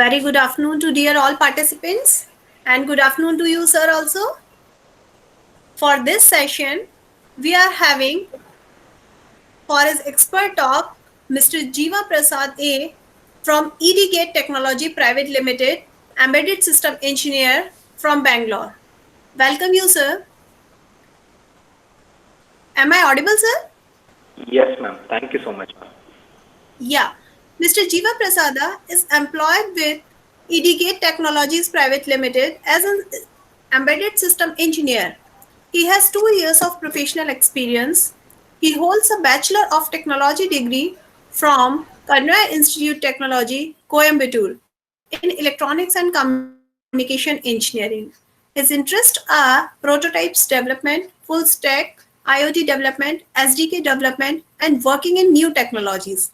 Very good afternoon to dear all participants and good afternoon to you sir also. For this session, we are having for his expert talk Mr. Jiva Prasad A from EDGate Technology Private Limited, Embedded System Engineer from Bangalore. Welcome you sir. Am I audible sir? Yes, ma'am. Thank you so much, ma'am. Yeah. Mr. Jiva Prasada is employed with EDGate Technologies Private Limited as an embedded system engineer. He has 2 years of professional experience. He holds a Bachelor of Technology degree from Kanra Institute Technology, Coimbatore, in Electronics and Communication Engineering. His interests are prototypes development, full stack, IoT development, SDK development, and working in new technologies.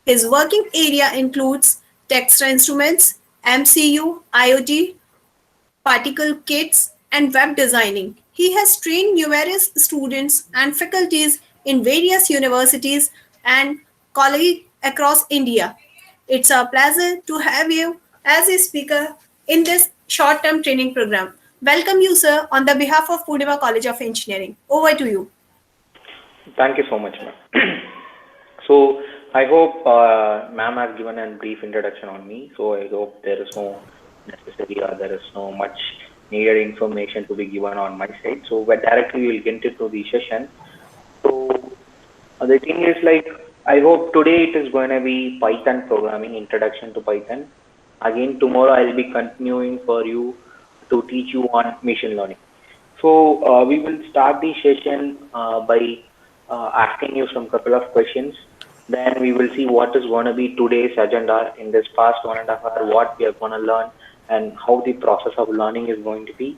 His working area includes Textra Instruments, MCU, IoT, particle kits, and web designing. He has trained numerous students and faculties in various universities and colleges across India. It's a pleasure to have you as a speaker in this short term training program. Welcome you, sir, on the behalf of Purnima College of Engineering. Over to you. Thank you so much, ma'am. So I hope ma'am has given a brief introduction on me. So I hope there is no necessary or there is no much needed information to be given on my side. So but directly we will get into the session. So the thing is like I hope today it is going to be Python programming, introduction to Python. Again tomorrow I will be continuing for you to teach you on machine learning. So we will start the session by asking you some couple of questions. Then we will see what is going to be today's agenda in this past 1.5 hour, what we are going to learn and how the process of learning is going to be.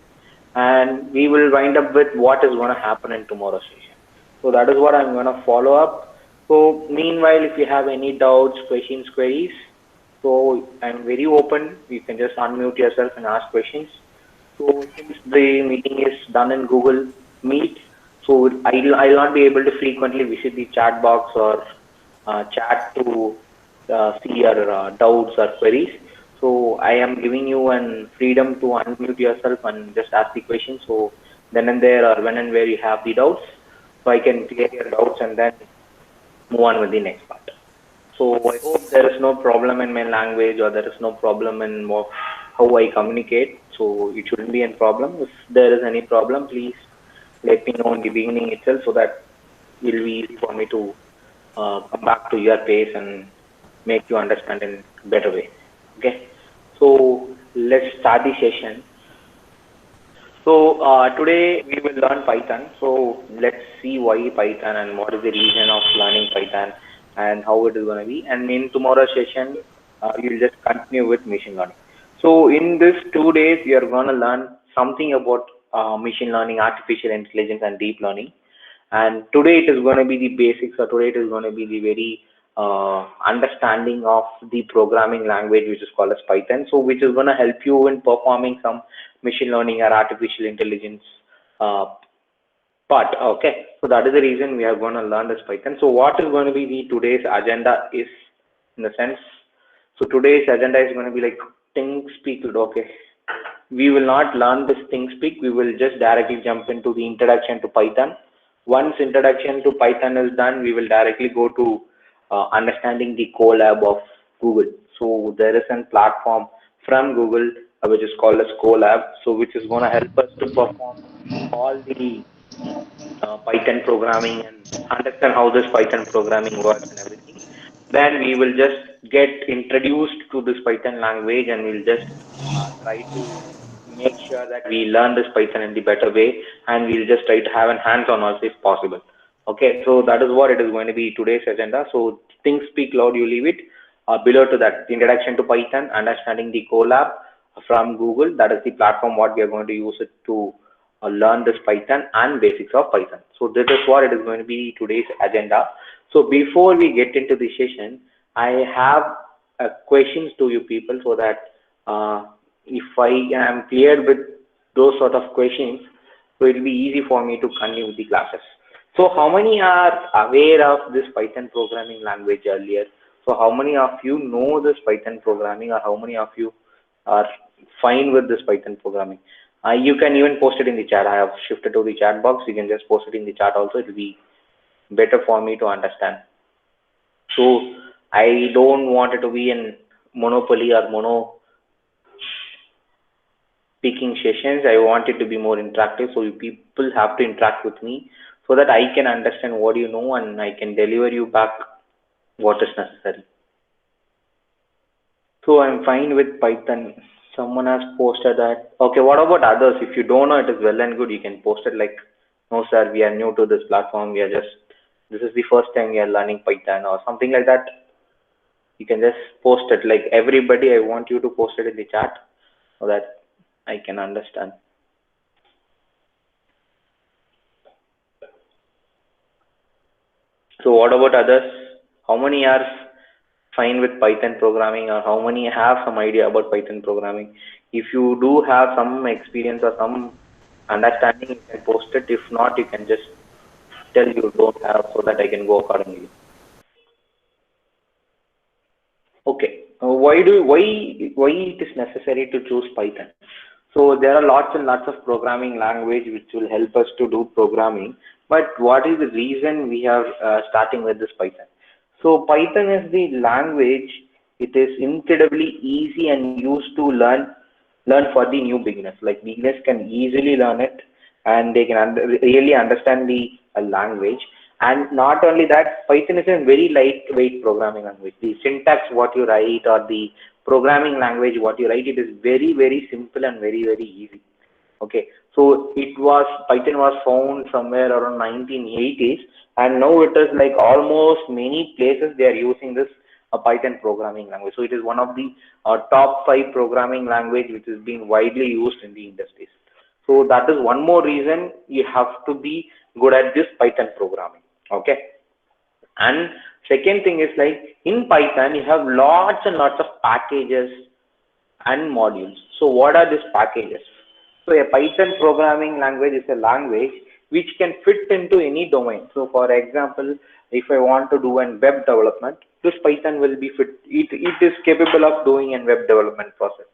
And we will wind up with what is going to happen in tomorrow's session. So that is what I'm going to follow up. So meanwhile, if you have any doubts, questions, queries, so I'm very open. You can just unmute yourself and ask questions. So since the meeting is done in Google Meet, so I'll not be able to frequently visit the chat box or chat to see your doubts or queries. So I am giving you an freedom to unmute yourself and just ask the question. So then and there or when and where you have the doubts, so I can clear your doubts and then move on with the next part. So I hope there is no problem in my language or there is no problem in how I communicate. So it shouldn't be a problem. If there is any problem, please let me know in the beginning itself so that it will be easy for me to come back to your pace and make you understand in a better way. Okay. So let's start the session. So today we will learn Python. So let's see why Python and what is the reason of learning Python and how it is going to be. And in tomorrow's session, we will just continue with machine learning. So in this 2 days, we are going to learn something about machine learning, artificial intelligence, and deep learning. And today it is going to be the basics, or today it is going to be the very understanding of the programming language, which is called as Python. So which is going to help you in performing some machine learning or artificial intelligence uh, part. Okay, so that is the reason we are going to learn this Python. So what is going to be the today's agenda is in the sense. So today's agenda is going to be like think speak. Okay, we will not learn this thing speak. We will just directly jump into the introduction to Python. Once introduction to Python is done, we will directly go to understanding the Colab of Google. So there is a platform from Google which is called as Colab. So which is going to help us to perform all the Python programming and understand how this Python programming works and everything. Then we will just get introduced to this Python language and we'll just try to make sure that we learn this Python in the better way and we'll just try to have an hands-on also if possible. Okay, so that is what it is going to be today's agenda. So things speak loud, you leave it. Below to that, introduction to Python, understanding the Colab from Google. That is the platform what we are going to use it to learn this Python and basics of Python. So this is what it is going to be today's agenda. So before we get into the session, I have questions to you people so that if I am clear with those sort of questions, so it will be easy for me to continue with the classes. So how many are aware of this Python programming language earlier? So how many of you know this Python programming, or how many of you are fine with this Python programming? You can even post it in the chat. I have shifted to the chat box. You can just post it in the chat also. It will be better for me to understand. So I don't want it to be in monopoly or mono speaking sessions. I want it to be more interactive. So you people have to interact with me so that I can understand what you know and I can deliver you back what is necessary. So I'm fine with Python. Someone has posted that. Okay, what about others? If you don't know, it is well and good. You can post it like, no, sir, we are new to this platform. We are just, this is the first time we are learning Python or something like that. You can just post it like everybody. I want you to post it in the chat so that I can understand. So what about others? How many are fine with Python programming, or how many have some idea about Python programming? If you do have some experience or some understanding, you can post it. If not, you can just tell you don't have so that I can go accordingly. Okay. Why it is necessary to choose Python? So there are lots and lots of programming language which will help us to do programming. But what is the reason we are starting with this Python? So Python is the language. It is incredibly easy and used to learn for the new beginners. Like beginners can easily learn it, and they can really understand the language. And not only that, Python is a very lightweight programming language. The syntax what you write, or the programming language what you write, it is very, very simple and very, very easy. Okay, so Python was found somewhere around 1980s, and now it is like almost many places they are using this Python programming language. So it is one of the top 5 programming language which is being widely used in the industries. So that is one more reason you have to be good at this Python programming. Okay, and second thing is like in Python you have lots and lots of packages and modules. So what are these packages? So a Python programming language is a language which can fit into any domain. So for example, if I want to do an web development, this Python will be fit. It is capable of doing a web development process.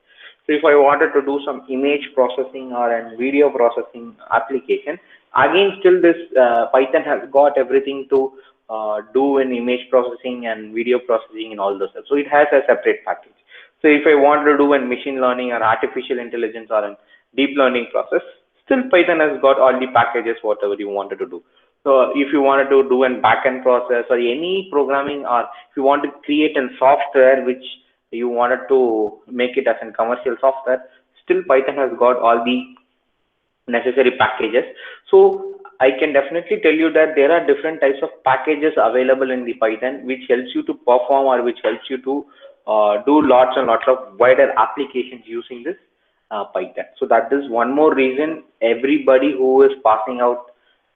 So if I wanted to do some image processing or a video processing application, again still this Python has got everything to do an image processing and video processing and all those stuff. So it has a separate package. So if I want to do a machine learning or artificial intelligence or a deep learning process, still Python has got all the packages whatever you wanted to do. So if you wanted to do an backend process or any programming, or if you want to create a software which you wanted to make it as a commercial software, still Python has got all the necessary packages. So I can definitely tell you that there are different types of packages available in the Python which helps you to perform, or which helps you to do lots and lots of wider applications using this Python. So that is one more reason everybody who is passing out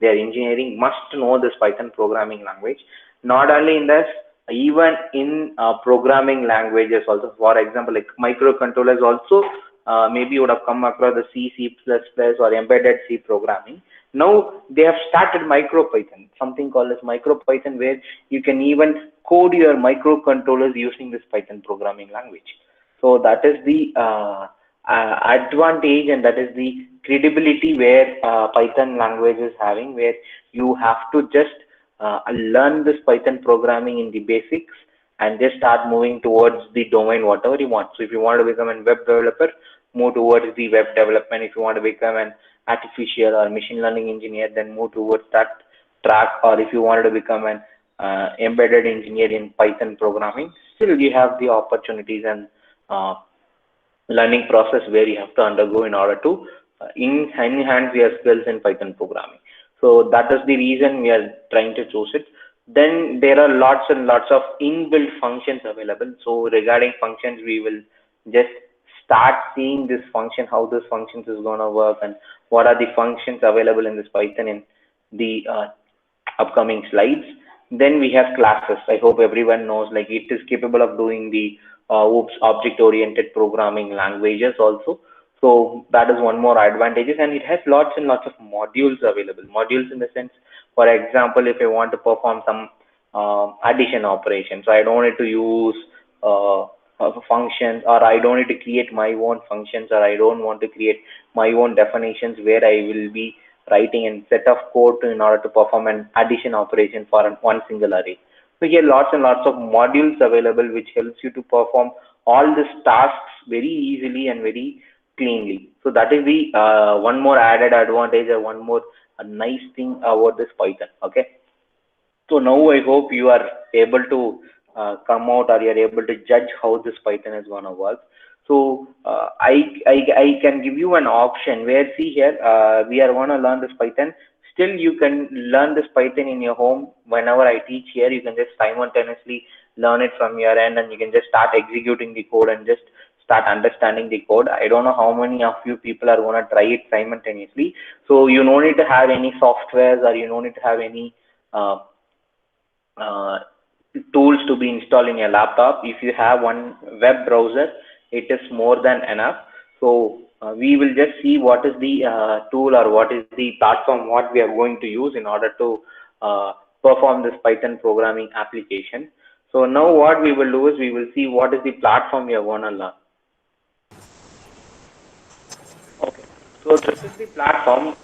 their engineering must know this Python programming language. Not only in this, even in programming languages also. For example, like microcontrollers also, maybe you would have come across the C, C++ or embedded C programming. Now they have started MicroPython, something called as MicroPython, where you can even code your microcontrollers using this Python programming language. So that is the advantage, and that is the credibility where Python language is having, where you have to just learn this Python programming in the basics and just start moving towards the domain whatever you want. So if you want to become a web developer, move towards the web development. If you want to become an artificial or machine learning engineer, then move towards that track. Or if you wanted to become an embedded engineer in Python programming, still you have the opportunities and learning process where you have to undergo in order to enhance your skills in Python programming. So that is the reason we are trying to choose it. Then there are lots and lots of inbuilt functions available. So regarding functions, we will just start seeing this function, how this functions is going to work, and what are the functions available in this Python in the upcoming slides. Then we have classes. I hope everyone knows, like it is capable of doing the object-oriented programming languages also. So that is one more advantages, and it has lots and lots of modules available. Modules in the sense, for example, if I want to perform some addition operation. So I don't need to use functions, or I don't need to create my own functions, or I don't want to create my own definitions where I will be writing a set of code in order to perform an addition operation for one single array. So here lots and lots of modules available which helps you to perform all these tasks very easily and very cleanly. So that is the one more added advantage, or one more nice thing about this Python. Okay. So now I hope you are able to come out, or you are able to judge how this Python is going to work. So I can give you an option where, see here, we are going to learn this Python. Still, you can learn this Python in your home. Whenever I teach here, you can just simultaneously learn it from your end, and you can just start executing the code and just start understanding the code. I don't know how many of you people are going to try it simultaneously. So you no need to have any softwares, or you no need to have any uh, uh, tools to be installed in your laptop. If you have one web browser, it is more than enough. So we will just see what is the tool, or what is the platform what we are going to use in order to perform this Python programming application. So now what we will do is we will see what is the platform we are going to learn. Okay, so this is the platform.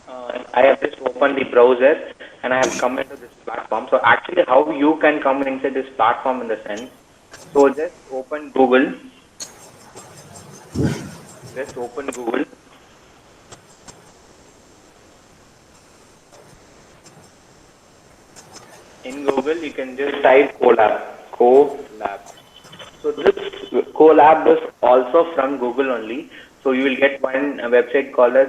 I have just opened the browser and I have come into this platform. So actually, how you can come inside this platform in the sense, so just open Google. Just open Google. In Google, you can just type Colab. Colab. So this Colab is also from Google only. So you will get one website called as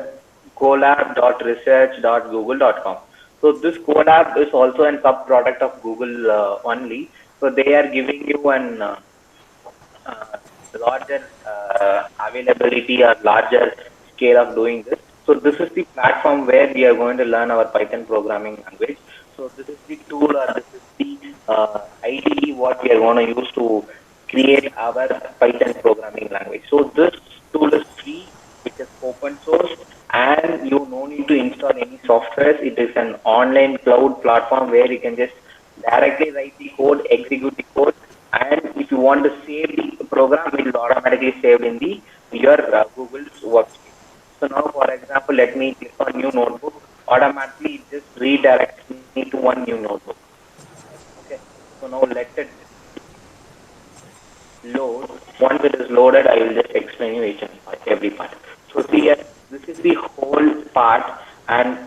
colab.research.google.com. So this Colab is also a sub product of Google only. So they are giving you an uh, larger availability, or larger scale of doing this. So this is the platform where we are going to learn our Python programming language. So this is the tool, or this is the IDE what we are going to use to create our Python programming language. So this tool is free, which is open source, and you no need to install any software. It is an online cloud platform where you can just directly write the code, execute the code, and if you want to save the program, it will automatically save in the your Google's workspace. So now, for example, let me click on new notebook. Automatically, it just redirects me to one new notebook. Okay. So now let it load. Once it is loaded, I will just explain you each and every part. So see here, this is the whole part, and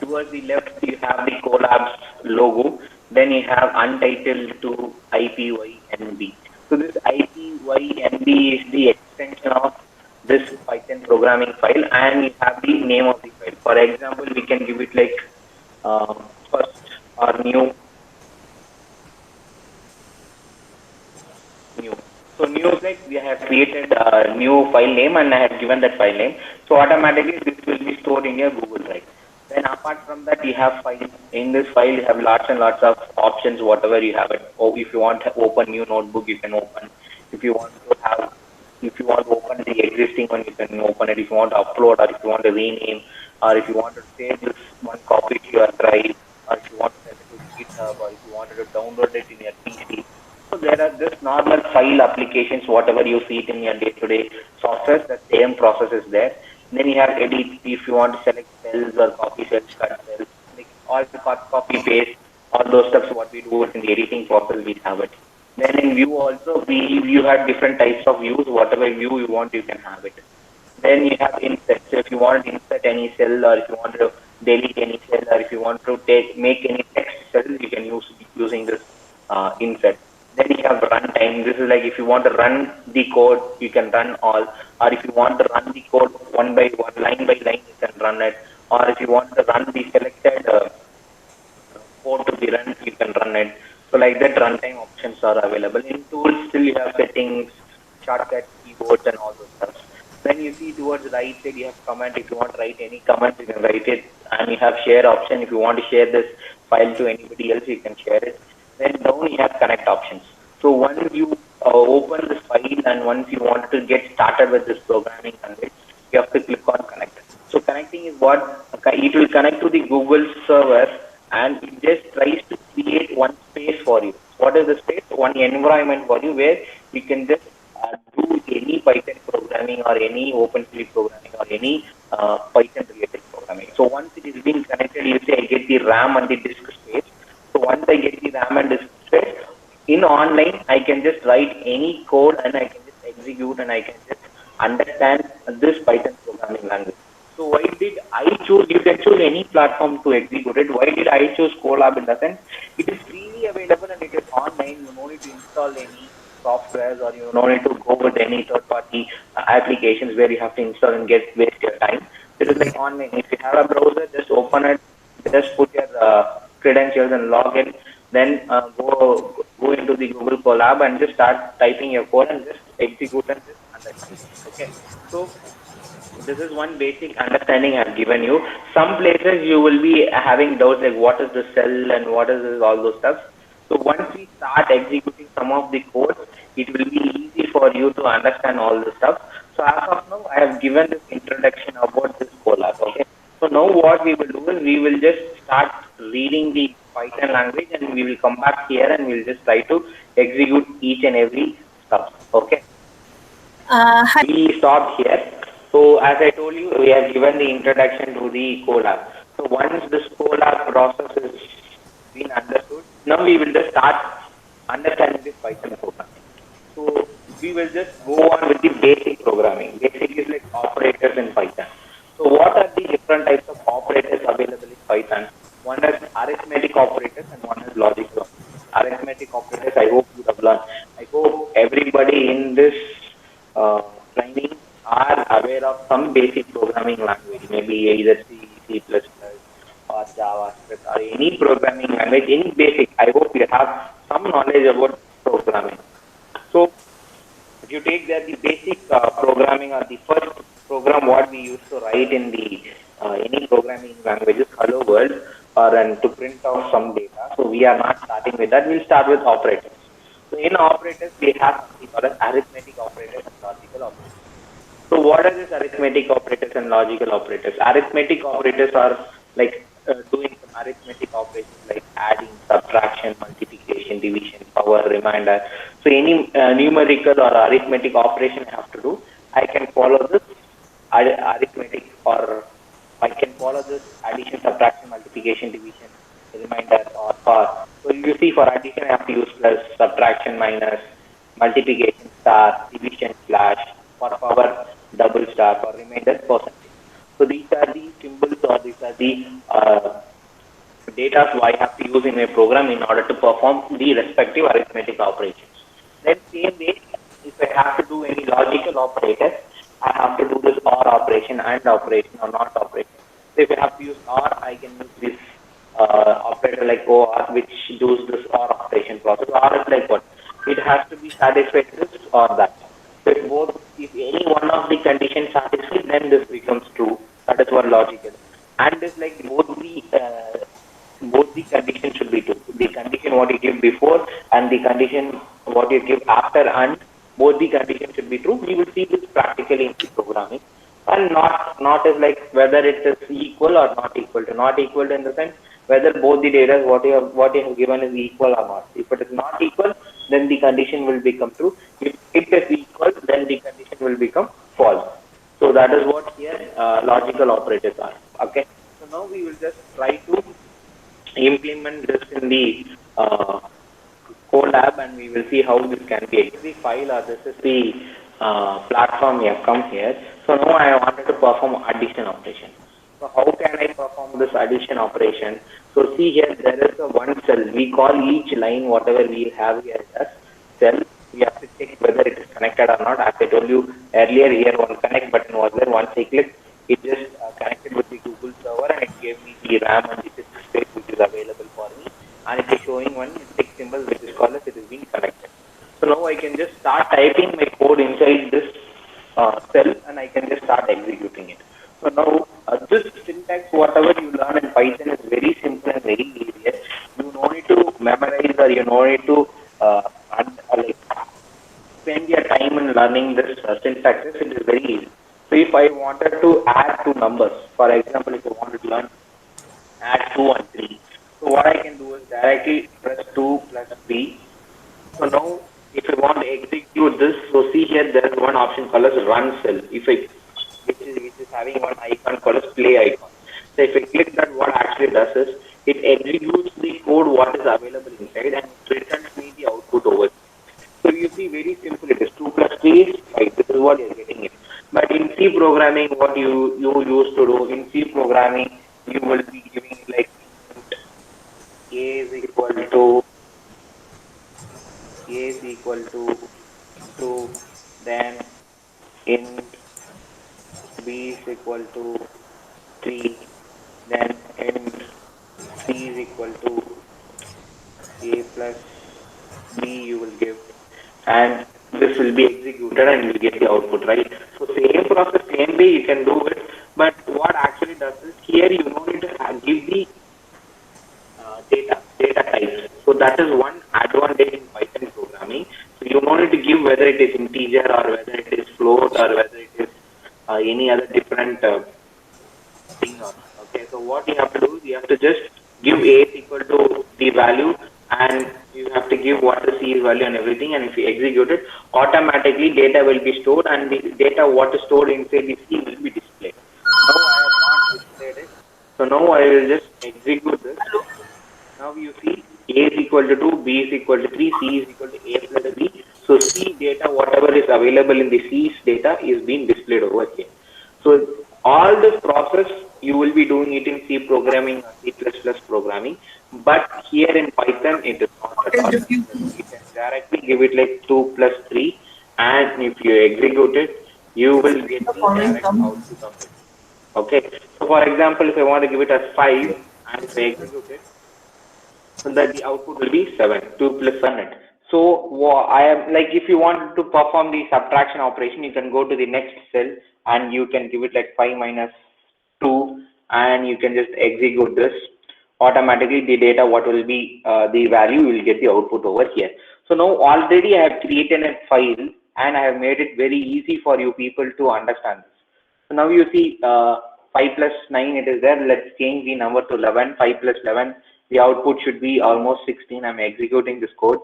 towards the left you have the Collabs logo. Then you have untitled to IPYNB. So this IPYNB is the extension of this Python programming file, and you have the name of the file. For example, we can give it like first or new. So new is like we have created a new file name, and I have given that file name. So automatically this will be stored in your Google Drive. Then apart from that, you have file. In this file, you have lots and lots of options, whatever you have it. Or if you want to open new notebook, you can open. If you want to have, if you want to open the existing one, you can open it. If you want to upload, or if you want to rename, or if you want to save this one copy to your drive, or if you want to send it to GitHub, or if you wanted to download it in your PC. So there are just normal file applications, whatever you see it in your day-to-day software, the same process is there. Then you have edit, if you want to select cells or copy cells, cut cells, like all copy paste, all those steps what we do in the editing process, we have it. Then in view also, you have different types of views, whatever view you want, you can have it. Then you have insert. So if you want to insert any cell, or if you want to delete any cell, or if you want to make any text cell, you can use using this insert. Then you have runtime. This is like if you want to run the code, you can run all. Or if you want to run the code one by one, line by line, you can run it. Or if you want to run the selected code to be run, you can run it. So like that, runtime options are available. In tools, still you have settings, shortcuts, keyboards, and all those stuff. Then you see towards the right side, you have comment. If you want to write any comment, you can write it. And you have share option. If you want to share this file to anybody else, you can share it. Then down you have connect options. So once you open this file, and once you want to get started with this programming language, you have to click on connect. So connecting is what it will connect to the Google server, and it just tries to create one space environment for you where you can just do any Python programming or any OpenCV programming or any Python related programming. So once it is being connected, you say I get the RAM and the disk space. So once I get the RAM and disk space, in online, I can just write any code and I can just execute and I can just understand this Python programming language. So why did I choose? You can choose any platform to execute it. Why did I choose Colab? In the sense, it is freely available and it is online. You don't need to install any softwares or you don't need to go with any third-party applications where you have to install and waste your time. It is like online. If you have a browser, just open it, just put your credentials and log in. Then go into the Google Colab and just start typing your code and just execute and just understand. Okay, so this is one basic understanding I've given you. Some places you will be having doubts like what is the cell and what is this, all those stuff. So once we start executing some of the codes, it will be easy for you to understand all this stuff. So as of now, I have given this introduction about this Colab. Okay. So now what we will do is we will just start reading the Python language and we will come back here and we'll just try to execute each and every stuff. Okay. We stopped here. So as I told you, we have given the introduction to the Colab. So once this Colab process is been understood, now we will just start understanding this Python programming. So we will just go on with the basic programming. Basic is like operators in Python. So what are the different types of operators available in Python? One is arithmetic operators and one is logical operators. Arithmetic operators, I hope you have learned. I hope everybody in this training are aware of some basic programming language, maybe either C, C++, or JavaScript, or any programming language, any basic. I hope you have some knowledge about programming. So, if you take that the basic programming or the first program what we used to write in the any programming languages, hello world, or and to print out some data. So we are not starting with that. We'll start with operators. So in operators, we have something called as arithmetic operators and logical operators. So what are these arithmetic operators and logical operators? Arithmetic operators are like doing some arithmetic operations like adding, subtraction, multiplication, division, power, remainder. So any numerical or arithmetic operation I have to do, I can follow this arithmetic or I can follow this addition, subtraction, multiplication, division, remainder or power. So you see for addition I have to use plus, subtraction minus, multiplication star, division slash, for power double star, for remainder percentage. So these are the symbols or these are the data I have to use in a program in order to perform the respective arithmetic operations. Then same way, if I have to do any logical operators, I have to do this OR operation, AND operation, or NOT operation. So if I have to use OR, I can use this operator like OR, which does this OR operation process. OR is like what? It has to be satisfied this or that. So if any one of the conditions satisfied, then this becomes true. That is what logical. And is like both the conditions should be true. The condition what you give before and the condition what you give after, and both the conditions should be true. We will see this practically in the programming. And not is like whether it is equal or not equal to. Not equal to in the sense whether both the data what you have given is equal or not. If it is not equal, then the condition will become true. If it is equal, then the condition will become false. So that is what here logical operators are. Okay. So now we will just try to implement this in the Colab, and we will see how this can be. The file or this is the platform we have come here. So now I wanted to perform addition operation. So how can I perform this addition operation? So see here, there is a one cell. We call each line whatever we have here as cell. We have to check whether it is connected or not. As I told you earlier, here one connect button was there. Once I click, it just connected with the Google server and it gave me the RAM and the disk space which is available for me. And it is showing one tick symbol which is called as it is being connected. So now I can just start typing my code inside this cell and I can just start executing it. So now this syntax, whatever you learn in Python is very simple and very easy. You no need to memorize or you no need to like spend your time in learning this syntaxes. It is very easy. So if I wanted to add two numbers, for example, if I wanted to learn add 2 and 3, so what I can do is directly press 2 plus 3. So now if I want to execute this, so see here there is one option called as run cell. If I which is having one icon called as play icon. So if I click that, what actually does is it executes the code what is available inside and it returns me the output over. So you see, very simple. It is 2 plus 3 is 5. This is what you're getting it. But in C programming, what you used to do in C programming, you will be giving like A is equal to A is equal to 2, then int B is equal to 3, then int C is equal to A plus B you will give, and this will be executed and you will get the output, right? So same process, same way you can do it, but what actually does is here you don't need to give the data types. So that is one advantage in Python programming. So you don't need to give whether it is integer or whether it is float or whether it is any other different thing or not. Okay, so what you have to do is you have to just give A is equal to the value and you have to give what the C is value and everything, and if you execute it, automatically data will be stored and the data what is stored inside the C will be displayed. Now I have not displayed it, so now I will just execute this. Now you see A is equal to 2, B is equal to 3, C is equal to A plus B. So C data, whatever is available in the C's data is being displayed over here. So all this process you will be doing it in C programming or C++ programming, but here in Python it is not at all. You can directly give it like 2 plus 3, and if you execute it, you will get the direct output of it. Okay. So for example, if I want to give it as 5 and if I execute it, so that the output will be 7, 2 plus 7. So I am like, if you want to perform the subtraction operation, you can go to the next cell and you can give it like 5 minus 2 and you can just execute this. Automatically the data, what will be the value, you will get the output over here. So now already I have created a file and I have made it very easy for you people to understand this. So now you see 5 plus 9 it is there. Let's change the number to 11. 5 plus 11. The output should be almost 16. I'm executing this code.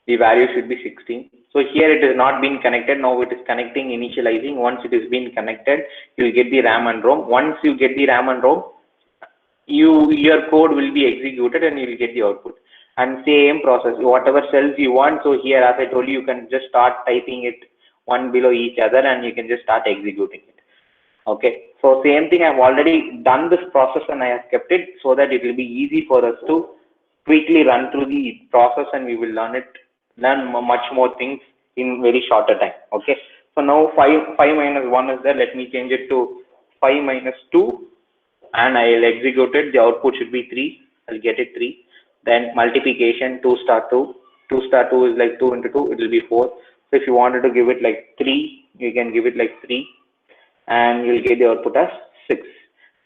The value should be 16. So here it is not been connected. Now it is connecting, initializing. Once it is been connected, you will get the RAM and ROM. Once you get the RAM and ROM, your code will be executed and you will get the output. And same process, whatever cells you want. So here, as I told you, you can just start typing it one below each other and you can just start executing it. Okay, so same thing, I've already done this process and I have kept it so that it will be easy for us to quickly run through the process and we will learn much more things in very shorter time. Okay, so now 5 minus 1 is there. Let me change it to 5 minus 2 and I will execute it. The output should be 3. I'll get it 3. Then multiplication 2 star 2. 2 star 2 is like 2 into 2. It will be 4. So if you wanted to give it like 3, you can give it like 3. And you'll get the output as 6.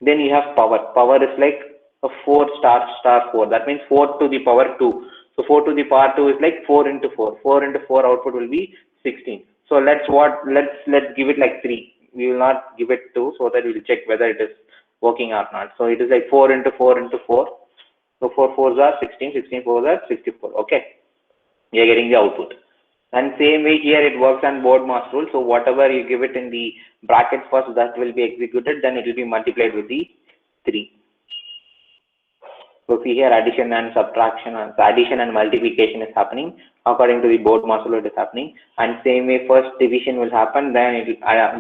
Then you have power. Power is like a 4 star star 4. That means 4 to the power 2. So 4 to the power 2 is like 4 into 4. 4 into 4 output will be 16. So let's give it like 3. We will not give it 2 so that we will check whether it is working or not. So it is like 4 into 4 into 4. So 4 4s are 16. 16 4s are 64. Okay. We are getting the output. And same way here it works on BODMAS rule. So whatever you give it in the bracket first, that will be executed, then it will be multiplied with the 3. So see here addition and subtraction, addition and multiplication is happening according to the BODMAS rule. It is happening, and same way first division will happen, then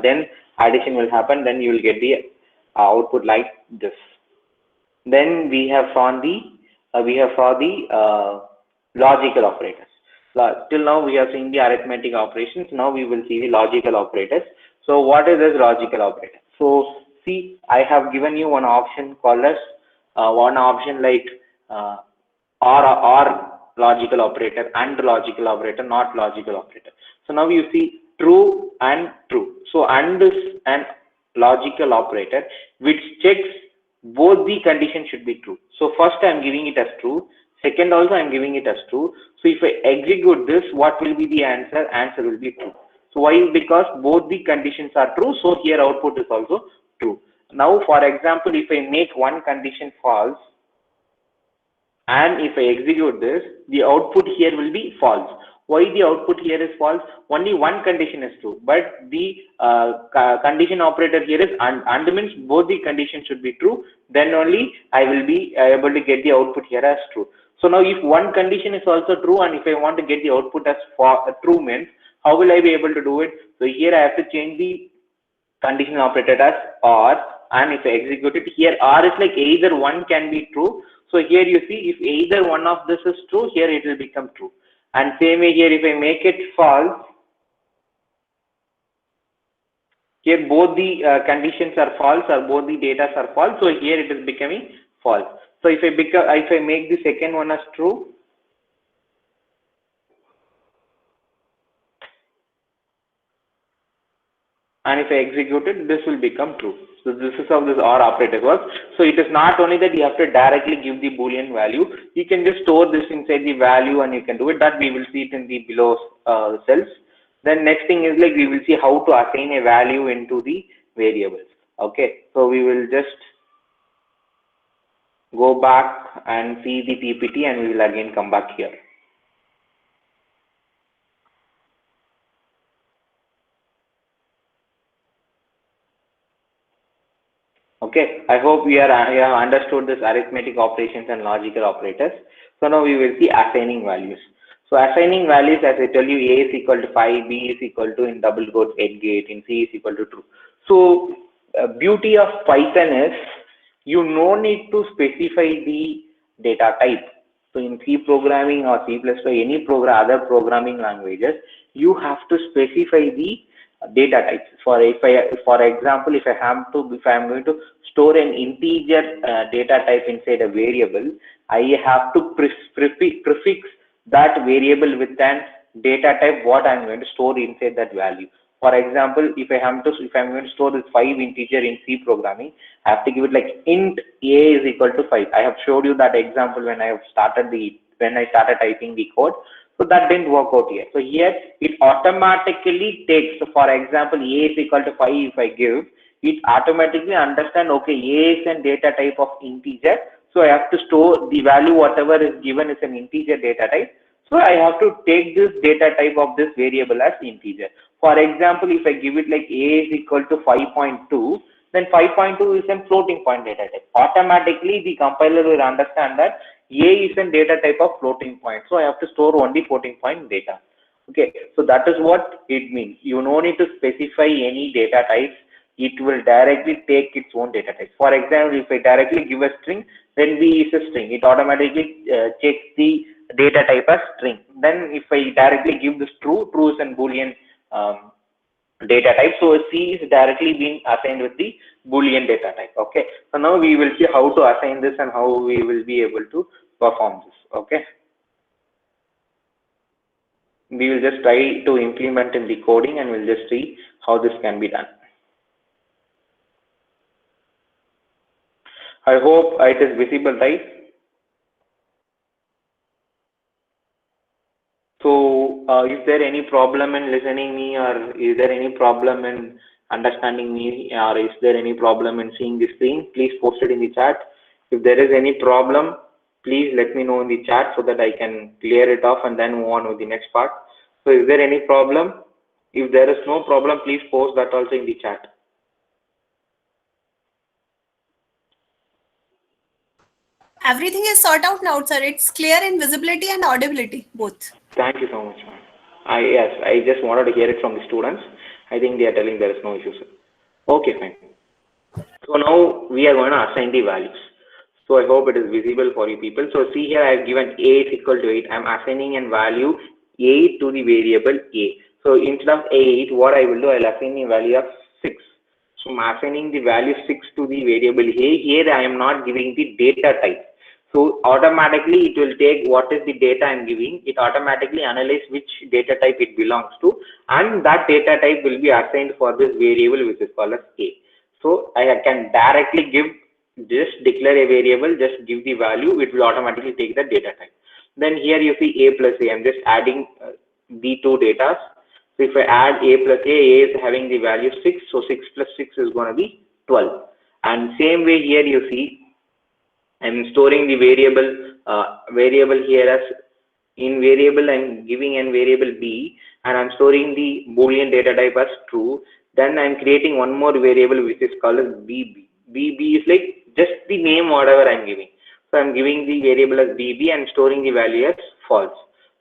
then addition will happen, then you will get the output like this. Then we have found the logical operators. Till now we have seen the arithmetic operations. Now we will see the logical operators. So what is this logical operator? So see, I have given you one option called as one option like or logical operator, and logical operator, not logical operator. So now you see true and true. So and is an logical operator which checks both the conditions should be true. So first I am giving it as true. Second also I am giving it as true. So if I execute this, what will be the answer? Answer will be true. So why? Because both the conditions are true. So here output is also true. Now for example, if I make one condition false and if I execute this, the output here will be false. Why the output here is false? Only one condition is true, but the condition operator here is and means both the conditions should be true. Then only I will be able to get the output here as true. So now if one condition is also true, and if I want to get the output as true means, how will I be able to do it? So here I have to change the condition operator as or, and if I execute it here, or is like either one can be true. So here you see, if either one of this is true, here it will become true. And same way here, if I make it false, here both the conditions are false or both the data are false. So here it is becoming false. So if I make the second one as true, and if I execute it, this will become true. So this is how this OR operator works. So it is not only that you have to directly give the Boolean value, you can just store this inside the value and you can do it. That we will see it in the below cells. Then next thing is like we will see how to assign a value into the variables. Okay, so we will just go back and see the PPT and we will again come back here. Okay, I hope you have understood this arithmetic operations and logical operators. So now we will see assigning values. So assigning values, as I tell you, A is equal to 5, B is equal to in double quotes 8 gate, in C is equal to true. So beauty of Python is you no need to specify the data type. So in C programming or C++, any other programming languages, you have to specify the data types. For example, if I am going to store an integer data type inside a variable, I have to prefix that variable with an data type what I am going to store inside that value. For example, if I am going to store this 5 integer in C programming, I have to give it like int a is equal to 5. I have showed you that example when I started typing the code. So that didn't work out here. So here it automatically takes, so for example, A is equal to 5 if I give, it automatically understand, okay, A is a data type of integer. So I have to store the value, whatever is given is an integer data type. So I have to take this data type of this variable as integer. For example, if I give it like A is equal to 5.2, then 5.2 is a floating point data type. Automatically the compiler will understand that A is a data type of floating point. So I have to store only floating point data. Okay, so that is what it means. You no need to specify any data types. It will directly take its own data type. For example, if I directly give a string, then B is a string. It automatically checks the data type as string. Then if I directly give this true is an Boolean data type. So C is directly being assigned with the Boolean data type. Okay. So now we will see how to assign this and how we will be able to perform this. Okay. We will just try to implement in the coding and we'll just see how this can be done. I hope it is visible, right? So is there any problem in listening me, or is there any problem in understanding me, or is there any problem in seeing the screen? Please post it in the chat. If there is any problem, please let me know in the chat so that I can clear it off and then move on with the next part. So is there any problem? If there is no problem, please post that also in the chat. Everything is sorted out now, sir. It's clear in visibility and audibility, both. Thank you so much, ma'am. Yes, I just wanted to hear it from the students. I think they are telling there is no issue, sir. Okay, fine. So now we are going to assign the values. So I hope it is visible for you people. So see here, I have given A is equal to 8. I am assigning a value 8 to the variable A. So instead of 8, what I will do, I will assign a value of 6. So I am assigning the value 6 to the variable A. Here I am not giving the data type. So automatically it will take what is the data I am giving. It automatically analyze which data type it belongs to, and that data type will be assigned for this variable which is called as A. So I can directly just declare a variable, just give the value, it will automatically take the data type. Then here you see A plus A, I'm just adding the two data. So if I add A plus A is having the value 6, so 6 plus 6 is going to be 12. And same way here you see I'm storing the variable here as in variable. I'm giving an variable b, and I'm storing the boolean data type as true. Then I'm creating one more variable which is called as bb. bb is like just the name whatever I'm giving. So I'm giving the variable as bb and storing the value as false.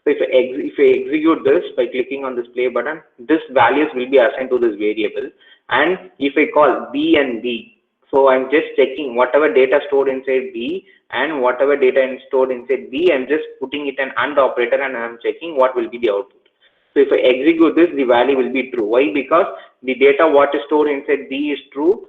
So if I execute this by clicking on this play button, this values will be assigned to this variable. And if I call b and b, so I'm just checking whatever data stored inside B and whatever data is stored inside B. I'm just putting it an AND operator and I'm checking what will be the output. So if I execute this, the value will be true. Why? Because the data what is stored inside B is true.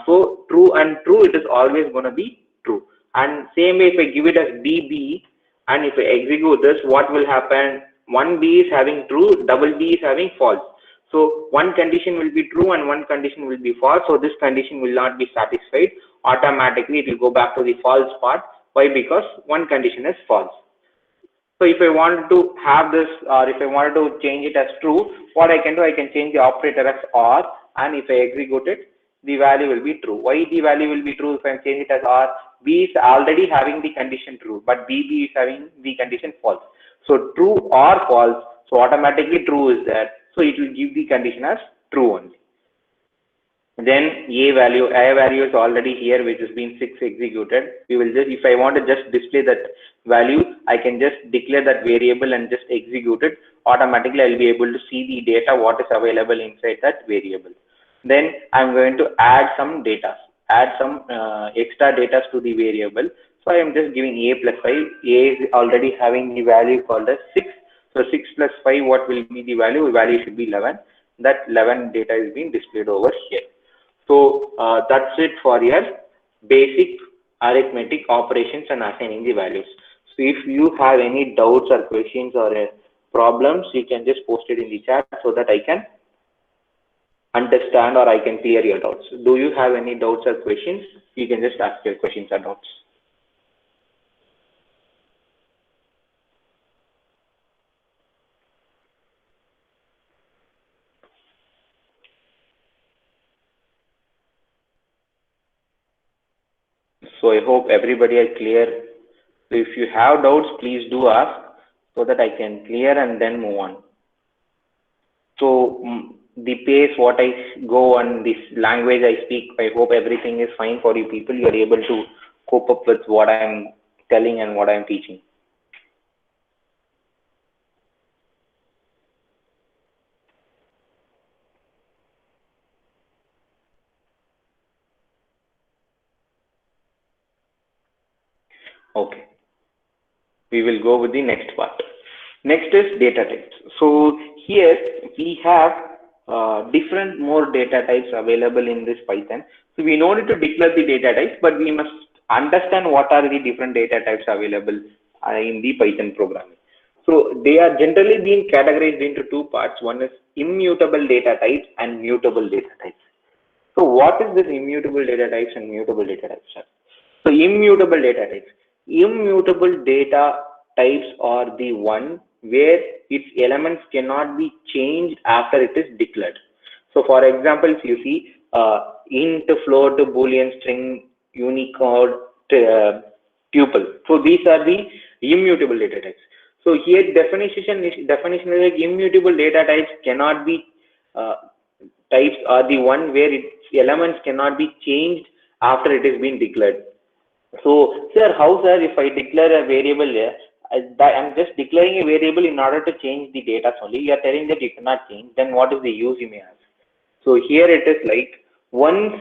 So true and true, it is always going to be true. And same way, if I give it as BB and if I execute this, what will happen? One B is having true, double B is having false. So one condition will be true and one condition will be false. So this condition will not be satisfied. Automatically, it will go back to the false part. Why? Because one condition is false. So if I want to have this, or if I wanted to change it as true, what I can do, I can change the operator as or, and if I execute it, the value will be true. Why the value will be true? If I change it as or, B is already having the condition true, but BB is having the condition false. So true or false, so automatically true is there. So it will give the condition as true only. Then a value is already here, which has been 6 executed. We will just, if I want to just display that value, I can just declare that variable and just execute it. Automatically, I'll be able to see the data what is available inside that variable. Then I'm going to add some data, add some extra data to the variable. So I am just giving a plus 5. A is already having the value called as 6. So 6 plus 5, what will be the value? The value should be 11. That 11 data is being displayed over here. So that's it for your basic arithmetic operations and assigning the values. So if you have any doubts or questions or problems, you can just post it in the chat so that I can understand or I can clear your doubts. Do you have any doubts or questions? You can just ask your questions or doubts. So I hope everybody is clear. So if you have doubts, please do ask so that I can clear and then move on. So the pace what I go and this language I speak, I hope everything is fine for you people. You are able to cope up with what I am telling and what I am teaching. Okay. We will go with the next part. Next is data types. So here we have different more data types available in this Python. So we know to declare the data types, but we must understand what are the different data types available in the Python programming. So they are generally being categorized into two parts. One is immutable data types and mutable data types. So what is this immutable data types and mutable data types? So immutable data types. Immutable data types are the one where its elements cannot be changed after it is declared. So for example, if you see int, float, boolean, string, unicode, tuple. So these are the immutable data types. So here definition is like immutable data types cannot be types are the one where its elements cannot be changed after it is been declared. So, sir, how, sir, if I declare a variable here, I'm just declaring a variable in order to change the data only. You are telling that you cannot change, then what is the use, you may ask? So here it is like, once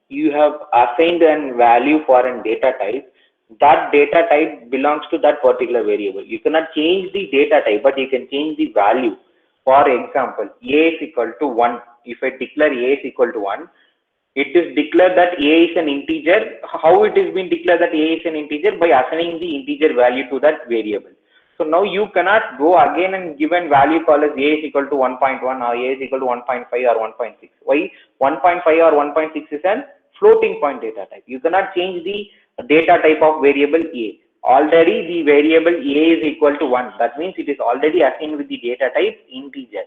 you have assigned a value for a data type, that data type belongs to that particular variable. You cannot change the data type, but you can change the value. For example, a is equal to 1. If I declare a is equal to 1, it is declared that a is an integer. How it is been declared that a is an integer? By assigning the integer value to that variable. So now you cannot go again and give a value called as a is equal to 1.1 or a is equal to 1.5 or 1.6. Why? 1.5 or 1.6 is a floating point data type. You cannot change the data type of variable a. Already the variable a is equal to 1. That means it is already assigned with the data type integer.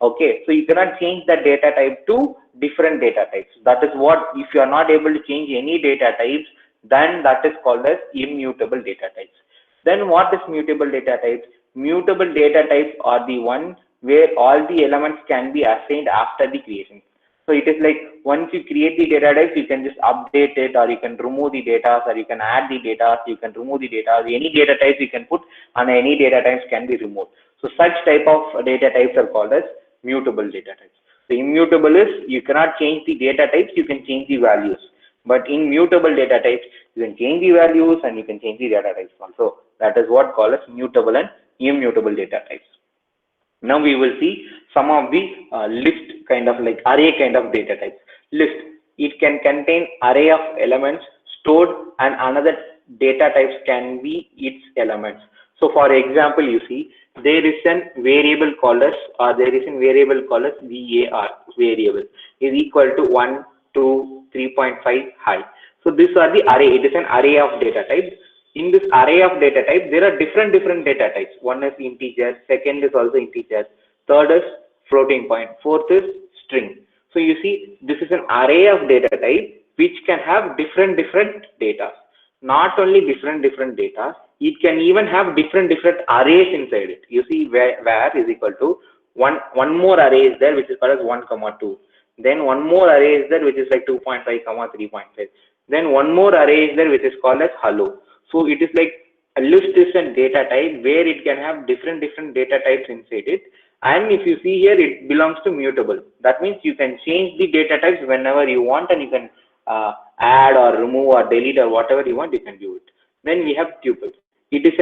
Okay, so you cannot change that data type to different data types. That is what, if you are not able to change any data types, then that is called as immutable data types. Then what is mutable data types? Mutable data types are the one where all the elements can be assigned after the creation. So it is like once you create the data types, you can just update it, or you can remove the data, or you can add the data, you can remove the data. Any data types you can put, and any data types can be removed. So such type of data types are called as mutable data types. So immutable is you cannot change the data types, you can change the values. But in mutable data types, you can change the values and you can change the data types also. That is what called as mutable and immutable data types. Now we will see some of the list kind of like array kind of data types. List, it can contain array of elements stored, and another data types can be its elements. So for example, you see there is a variable called as, or there is a variable called as var, variable is equal to 1, 2, 3.5 high. So these are the array. It is an array of data types. In this array of data types, there are different data types. One is integer, second is also integer, third is floating point, fourth is string. So you see, this is an array of data type which can have different data. Not only different data, it can even have different arrays inside it. You see, where is equal to one more array is there which is called as 1, 2. Then one more array is there which is like 2.5, 3.5. Then one more array is there which is called as hello. So it is like a list is a data type where it can have different data types inside it. And if you see here, it belongs to mutable. That means you can change the data types whenever you want, and you can add or remove or delete or whatever you want, you can do it. Then we have tuple. It is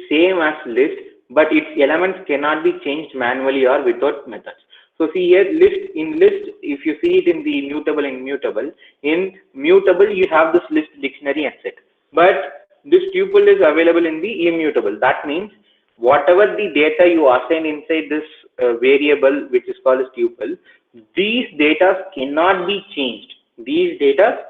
same as list, but its elements cannot be changed manually or without methods. So see here, in list, if you see it in the mutable and immutable, in mutable you have this list, dictionary, and set. But this tuple is available in the immutable. That means whatever the data you assign inside this variable, which is called as tuple, these data cannot be changed. These data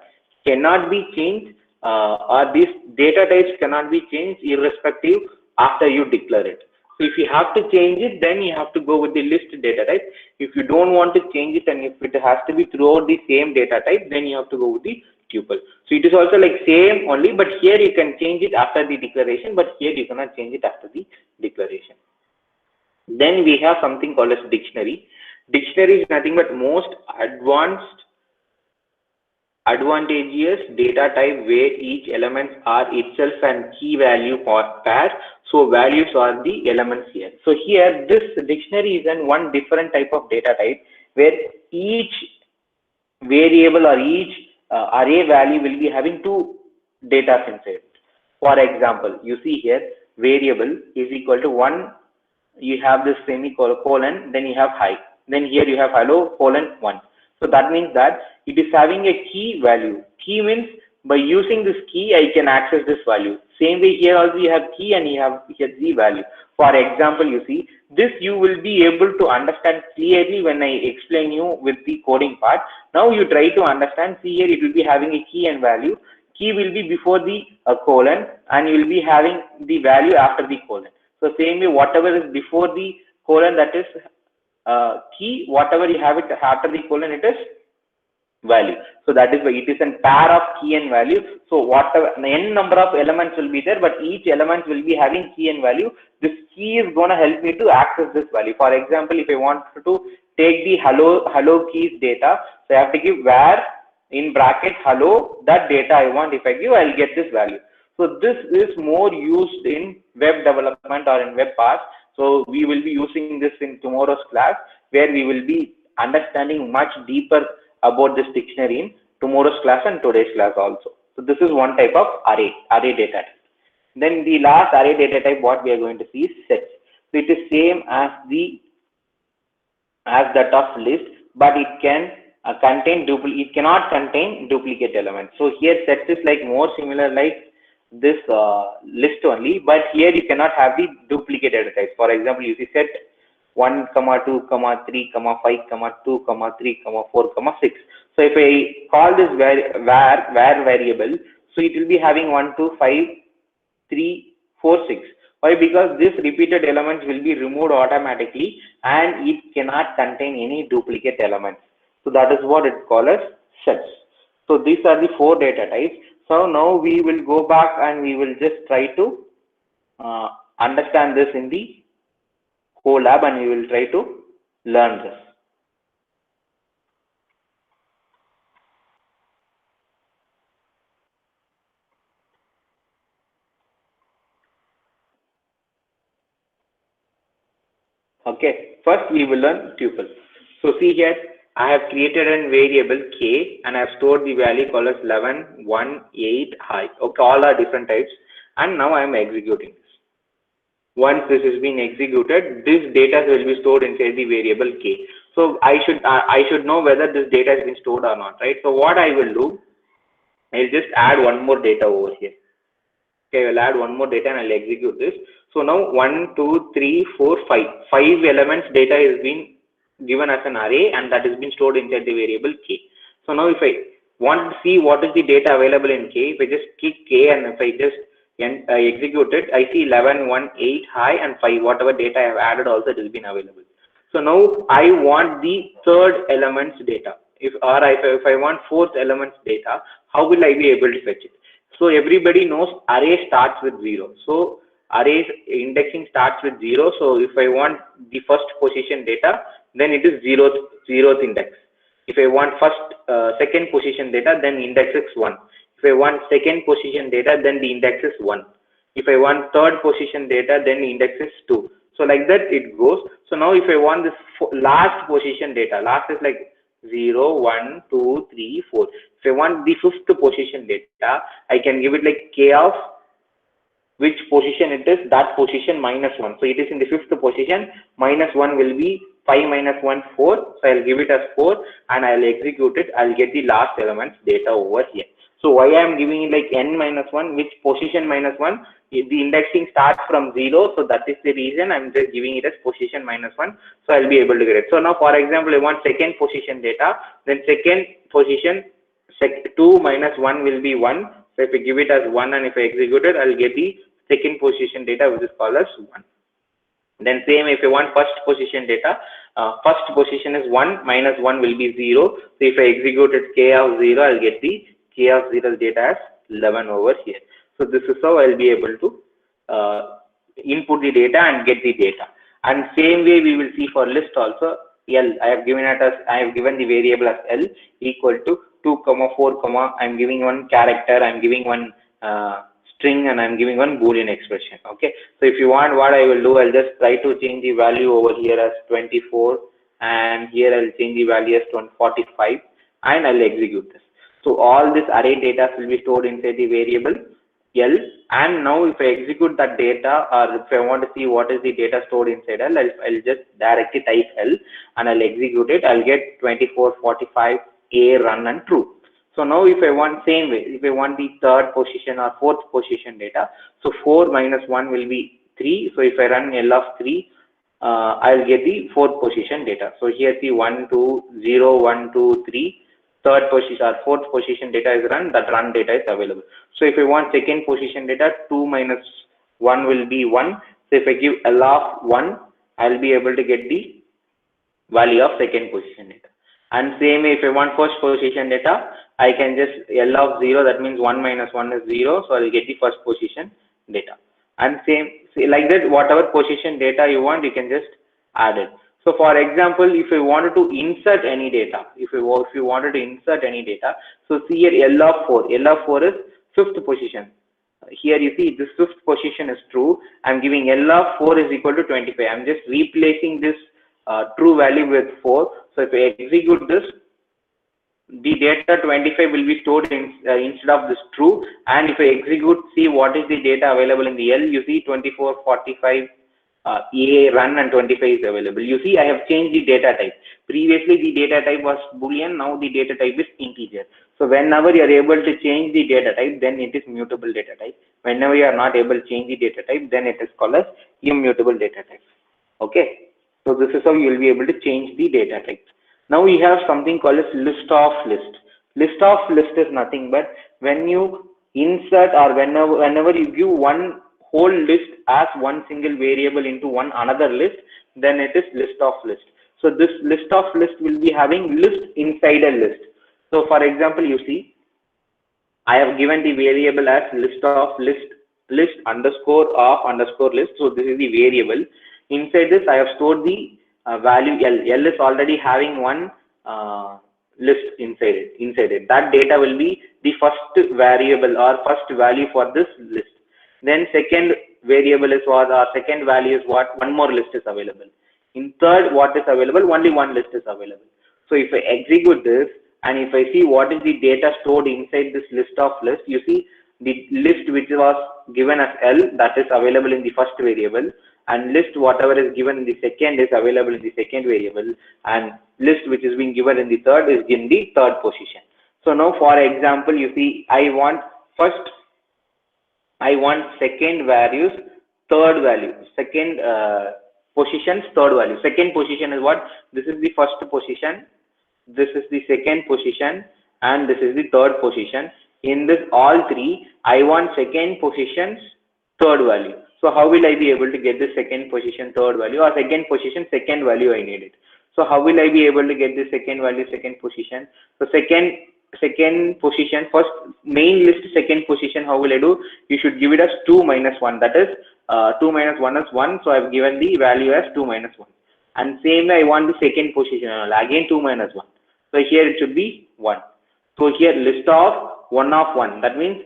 cannot be changed, or these data types cannot be changed irrespective after you declare it. So if you have to change it, then you have to go with the list data type. If you don't want to change it, and if it has to be throughout the same data type, then you have to go with the tuple. So it is also like same only, but here you can change it after the declaration, but here you cannot change it after the declaration. Then we have something called as dictionary. Dictionary is nothing but most advantageous data type where each element are itself and key value pair. So values are the elements here. So here this dictionary is an one different type of data type where each variable or each array value will be having two data inside. For example, you see here variable is equal to 1, you have this semicolon, then you have high, then here you have hello colon 1. So that means that it is having a key value. Key means by using this key, I can access this value. Same way here also you have key and you have here the value. For example, you see this you will be able to understand clearly when I explain you with the coding part. Now you try to understand. See here it will be having a key and value. Key will be before the colon, and you will be having the value after the colon. So same way whatever is before the colon, that is key, whatever you have it after the colon, it is value. So that is why it is a pair of key and value. So whatever n number of elements will be there, but each element will be having key and value. This key is going to help me to access this value. For example, if I want to take the hello keys data, so I have to give where in bracket hello, that data I want. If I give, I'll get this value. So this is more used in web development or in web parts. So we will be using this in tomorrow's class, where we will be understanding much deeper about this dictionary in tomorrow's class and today's class also. So this is one type of array data type. Then the last array data type what we are going to see is sets. So it is same as that of list, but it can it cannot contain duplicate elements. So here sets is like more similar like this list only, but here you cannot have the duplicate data types. For example, you see set 1, 2, 3, 5, 2, 3, 4, 6. So if I call this var variable, so it will be having 1, 2, 5, 3, 4, 6. Why? Because this repeated elements will be removed automatically, and it cannot contain any duplicate elements. So that is what it called as sets. So these are the 4 data types. So now we will go back and we will just try to understand this in the Colab, and we will try to learn this. Okay, first we will learn tuple. So see here, I have created a variable k and I have stored the value called as 11, 1, 8, high. Okay, all are different types, and now I am executing this. Once this has been executed, this data will be stored inside the variable k. So I should know whether this data has been stored or not, right? So what I will do, I'll just add one more data over here. Okay, I'll add one more data and I'll execute this. So now 1, 2, 3, 4, 5. 5 elements data is being given as an array, and that has been stored inside the variable k. So now if I want to see what is the data available in k, if I just click k and if I just execute it, I see 11, 1, 8, high, and 5. Whatever data I have added also, it has been available. So now I want the third element's data. If I want fourth element's data, how will I be able to fetch it? So everybody knows array starts with 0. So arrays indexing starts with 0. So if I want the first position data, then it is 0th index. If I want second position data, then index is 1. If I want second position data, then the index is 1. If I want third position data, then the index is 2. So like that it goes. So now if I want this last position data, last is like 0, 1, 2, 3, 4. If I want the fifth position data, I can give it like k of which position it is, that position minus 1. So it is in the fifth position, minus 1 will be 5 minus 1, 4. So I'll give it as 4 and I'll execute it. I'll get the last element's data over here. So why I am giving it like n minus 1, which position minus 1? The indexing starts from 0. So that is the reason I'm just giving it as position minus 1. So I'll be able to get it. So now for example, I want second position data, then second position 2 minus 1 will be 1. So if I give it as 1 and if I execute it, I'll get the second position data, which is called as 1. Then same, if I want first position data, first position is 1, minus 1 will be 0. So if I execute it k of 0, I'll get the k of 0 data as 11 over here. So this is how I'll be able to input the data and get the data. And same way we will see for list also. L, I have given the variable as L equal to 2, 4, I'm giving one character, I'm giving one string, and I'm giving one boolean expression. Okay, so if you want, what I will do, I'll just try to change the value over here as 24, and here I'll change the value as 45, and I'll execute this. So all this array data will be stored inside the variable L, and now if I execute that data, or if I want to see what is the data stored inside L, I'll just directly type L and I'll execute it. I'll get 24, 45, A, run, and true. So now if I want same way, if I want the third position or fourth position data, so 4 minus 1 will be 3. So if I run L of 3, I'll get the fourth position data. So here see 1, 2, 0, 1, 2, 3. Third position or fourth position data is run, that run data is available. So if I want second position data, 2 minus 1 will be 1. So if I give L of 1, I'll be able to get the value of second position data. And same if I want first position data, I can just L of 0, that means 1 minus 1 is 0. So I'll get the first position data. And same, like that, whatever position data you want, you can just add it. So for example, if I wanted to insert any data, if you wanted to insert any data, so see here L of 4. L of 4 is fifth position. Here you see this fifth position is true. I'm giving L of 4 is equal to 25. I'm just replacing this true value with 4. So if I execute this, the data 25 will be stored instead of this true. And if I execute, see what is the data available in the L, you see 24, 45, A, run, and 25 is available. You see I have changed the data type. Previously the data type was boolean, now the data type is integer. So whenever you are able to change the data type, then it is mutable data type. Whenever you are not able to change the data type, then it is called as immutable data type. Okay, so this is how you will be able to change the data type. Now we have something called as list of list. List of list is nothing but when you insert or whenever you give one whole list as one single variable into one another list, then it is list of list. So this list of list will be having list inside a list. So for example, you see I have given the variable as list of list underscore of underscore list. So this is the variable. Inside this, I have stored the value L. L is already having one list inside it. That data will be the first variable or first value for this list. Then second variable is what, or second value is what, one more list is available. In third, what is available? Only one list is available. So if I execute this and if I see what is the data stored inside this list of list, you see the list which was given as L, that is available in the first variable, and list whatever is given in the second is available in the second variable, and list which is being given in the third is in the third position. So now for example, you see I want second values, third value, second positions, third value. Second position is what? This is the first position, this is the second position, and this is the third position. In this all three, I want second position's third value. So how will I be able to get the second position, third value, or second position, second value I need it? So how will I be able to get the second value, second position? So second position, first main list second position, how will I do? You should give it as 2 minus 1, that is 2 minus 1 is 1, so I have given the value as 2 minus 1. And same way I want the second position, again 2 minus 1, so here it should be 1. So here list of 1 of 1, that means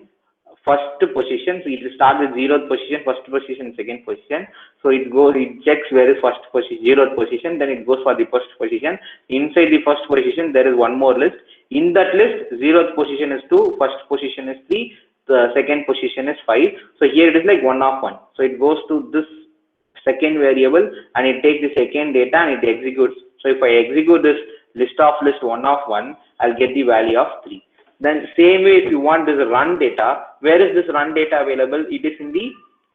first position, so it will start with 0th position, first position, second position. So it checks where is first position, 0th position, then it goes for the first position. Inside the first position, there is one more list. In that list, 0th position is 2, first position is 3, the second position is 5. So here it is like 1 of 1. So it goes to this second variable and it takes the second data and it executes. So if I execute this list of list 1 of 1, I'll get the value of 3. Then same way, if you want this run data, where is this run data available? It is in the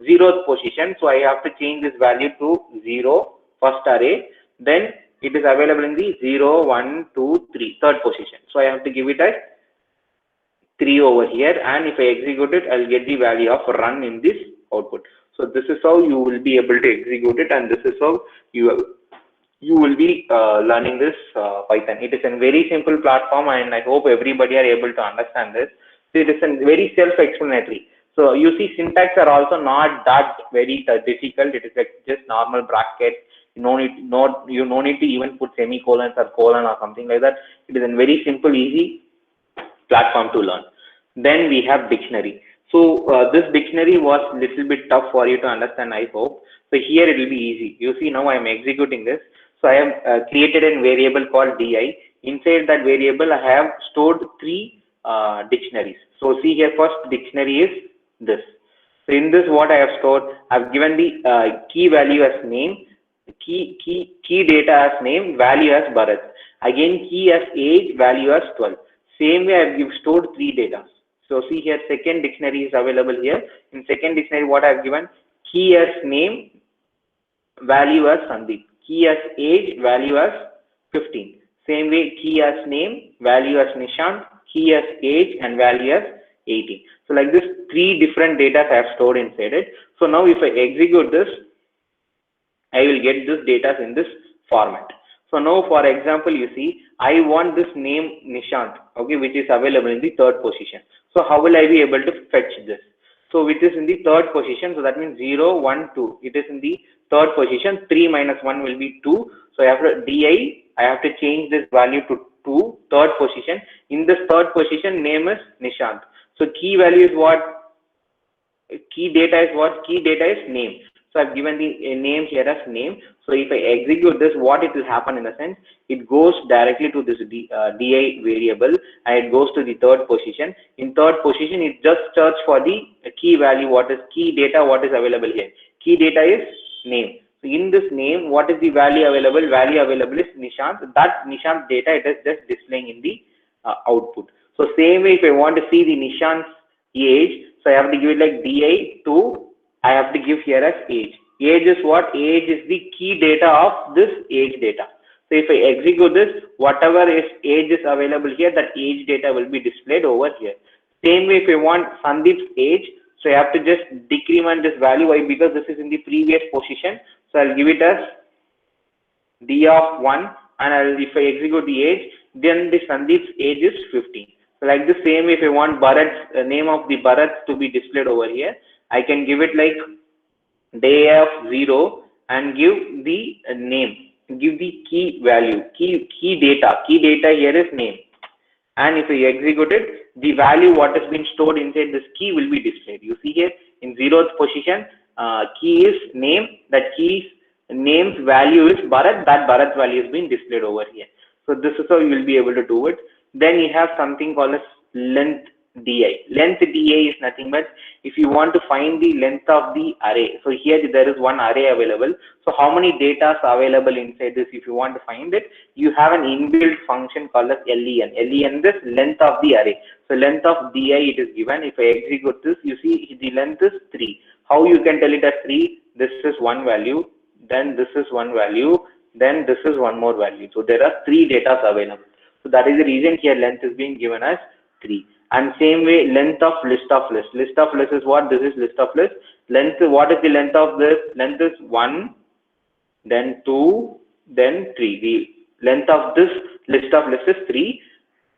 0th position. So I have to change this value to 0, first array. Then it is available in the 0, 1, 2, 3, third position. So I have to give it as 3 over here. And if I execute it, I'll get the value of run in this output. So this is how you will be able to execute it. And this is how you will be learning this Python. It is a very simple platform and I hope everybody are able to understand this. So it is a very self-explanatory. So you see syntax are also not that very difficult. It is like just normal brackets. You no need to even put semicolons or colon or something like that. It is a very simple, easy platform to learn. Then we have dictionary. So this dictionary was little bit tough for you to understand, I hope. So here it will be easy. You see now I am executing this. So I have created a variable called di. Inside that variable, I have stored 3 dictionaries. So see here, first dictionary is this. So in this, what I have stored, I have given the key value as name, key data as name, value as Bharat. Again, key as age, value as 12. Same way, I have stored 3 data. So see here, second dictionary is available here. In second dictionary, what I have given, key as name, value as Sandeep. Key as age, value as 15. Same way, key as name, value as Nishant, key as age, and value as 18. So like this, 3 different data I have stored inside it. So now if I execute this, I will get this data in this format. So now, for example, you see, I want this name Nishant, okay, which is available in the third position. So how will I be able to fetch this? So which is in the third position, so that means 0, 1, 2. It is in the third position. 3 minus 1 will be 2. So I have to di, I have to change this value to 2, third position. In this third position, name is Nishant. So key value is what? Key data is what? Key data is name. So I've given the name here as name. So if I execute this, what it will happen in a sense, it goes directly to this di variable and it goes to the third position. In third position, it just search for the key value, what is key data, what is available here. Key data is name. So in this name, what is the value available? Value available is Nishant. That Nishant data, it is just displaying in the output. So same way, if I want to see the Nishant's age, so I have to give it like di to, I have to give here as age. Age is what? Age is the key data of this age data. So if I execute this, whatever is age is available here, that age data will be displayed over here. Same way, if I want Sandeep's age, so I have to just decrement this value. Why? Because this is in the previous position. So I'll give it as d of 1, and if I execute the age, then the Sandeep's age is 15. Like the same, if I want Bharat's name of the Bharat to be displayed over here, I can give it like day of 0 and give the name, give the key value, key data here is name. And if we execute it, the value what has been stored inside this key will be displayed. You see here in 0th position, key is name, that key's name's value is Bharat, that Bharat value is being displayed over here. So this is how you will be able to do it. Then you have something called as length DI. Length DI is nothing but if you want to find the length of the array. So here there is one array available. So how many data are available inside this? If you want to find it, you have an inbuilt function called as len. Len is length of the array. So length of di it is given. If I execute this, you see the length is 3. How you can tell it as 3? This is one value, then this is one value, then this is one more value. So there are 3 data available. So that is the reason here length is being given as 3. And same way, length of list of list. List of list is what? This is list of list. Length, what is the length of this? Length is 1, then 2, then 3. The length of this list of list is 3.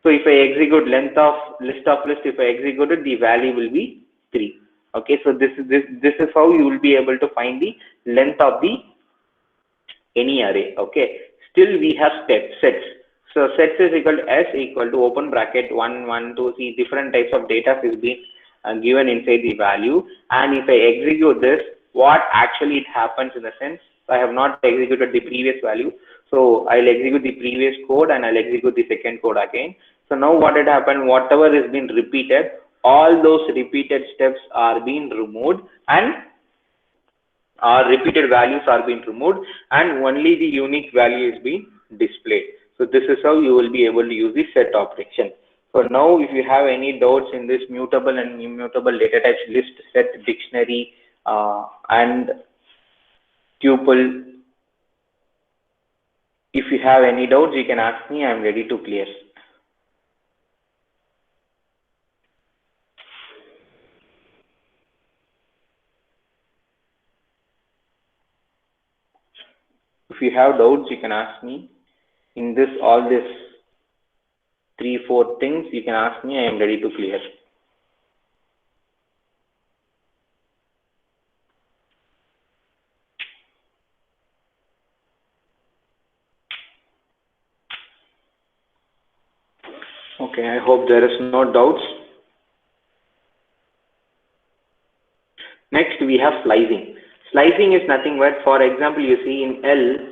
So if I execute length of list, if I execute it, the value will be 3. Okay, so this is how you will be able to find the length of the any array. Okay, still we have sets. So sets is equal to S equal to open bracket 1, 1, 2. See, different types of data is being given inside the value. And if I execute this, what actually it happens in the sense, I have not executed the previous value. So I'll execute the previous code and I'll execute the second code again. So now what had happened, whatever is been repeated, all those repeated steps are being removed and repeated values are being removed and only the unique value is being displayed. So this is how you will be able to use the set operation. So now if you have any doubts in this mutable and immutable data types, list, set, dictionary, and tuple, if you have any doubts, you can ask me. I am ready to clear. If you have doubts, you can ask me. In this, all this 3-4 things, you can ask me. I am ready to clear. Okay, I hope there is no doubts. Next, we have slicing. Slicing is nothing but, for example, you see in L,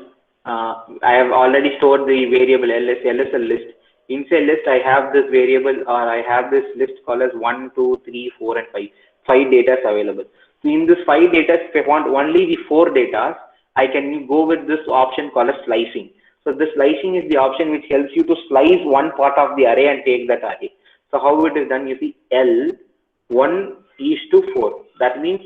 I have already stored the variable L is a list. Inside list, I have this variable or I have this list called as 1, 2, 3, 4, and 5. 5 data available. So in this 5 data, if I want only the 4 data, I can go with this option called as slicing. So this slicing is the option which helps you to slice one part of the array and take that array. So how it is done, you see L 1:4. That means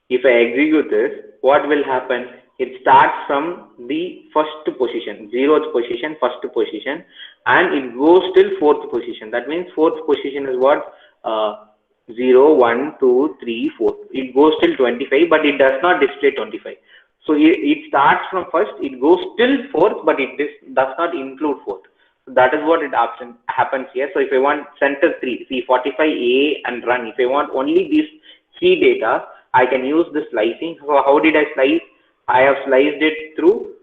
if I execute this, what will happen? It starts from the first position, 0th position, first position, and it goes till 4th position. That means 4th position is what? 0, 1, 2, 3, 4. It goes till 25, but it does not display 25. So it starts from first, it goes till 4th, but it does not include 4th. So that is what it happens here. So if I want center 3, see 45A and run, if I want only these 3 data, I can use the slicing. So how did I slice? I have sliced it through,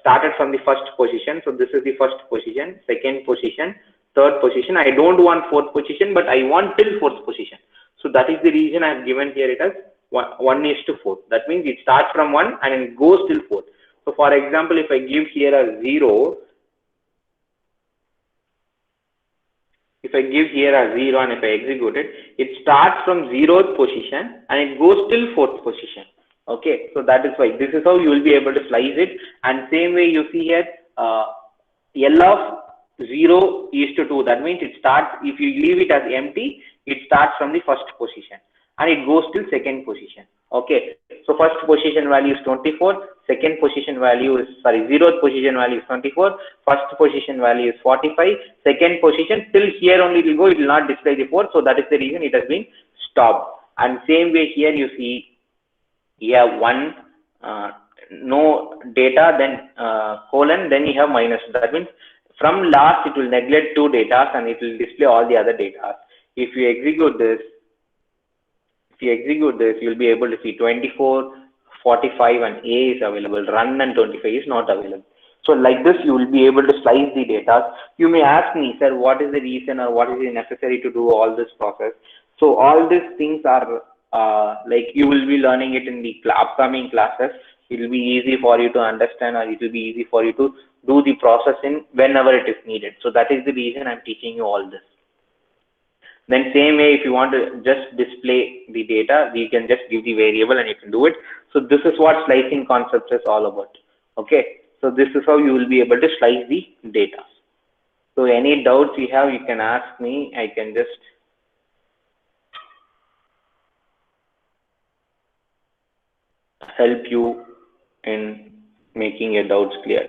started from the first position. So this is the first position, second position, third position. I don't want 4th position, but I want till 4th position. So that is the reason I have given here it as 1:4. That means it starts from 1 and it goes till 4th. So for example, if I give here a 0, if I give here a 0 and if I execute it, it starts from 0th position and it goes till 4th position. Okay, so that is why this is how you will be able to slice it. And same way you see here, L of 0:2. That means it starts, if you leave it as empty, it starts from the first position and it goes till second position. Okay, so first position value is 24, second position value is, 0th position value is 24, first position value is 45, second position till here only it will go, it will not display the 4. So that is the reason it has been stopped. And same way here you see, you have 1, no data, then colon, then you have minus. That means From last, it will neglect 2 data and it will display all the other data. If you execute this, you'll be able to see 24, 45 and A is available. Run and 25 is not available. So like this, you will be able to slice the data. You may ask me, sir, what is the reason or what is necessary to do all this process? So all these things are like you will be learning it in the upcoming classes. It will be easy for you to understand, or it will be easy for you to do the processing whenever it is needed. So that is the reason I'm teaching you all this. Then same way, if you want to just display the data, you can just give the variable and you can do it. So this is what slicing concept is all about. Okay. So this is how you will be able to slice the data. So any doubts you have, you can ask me. I can just help you in making your doubts clear.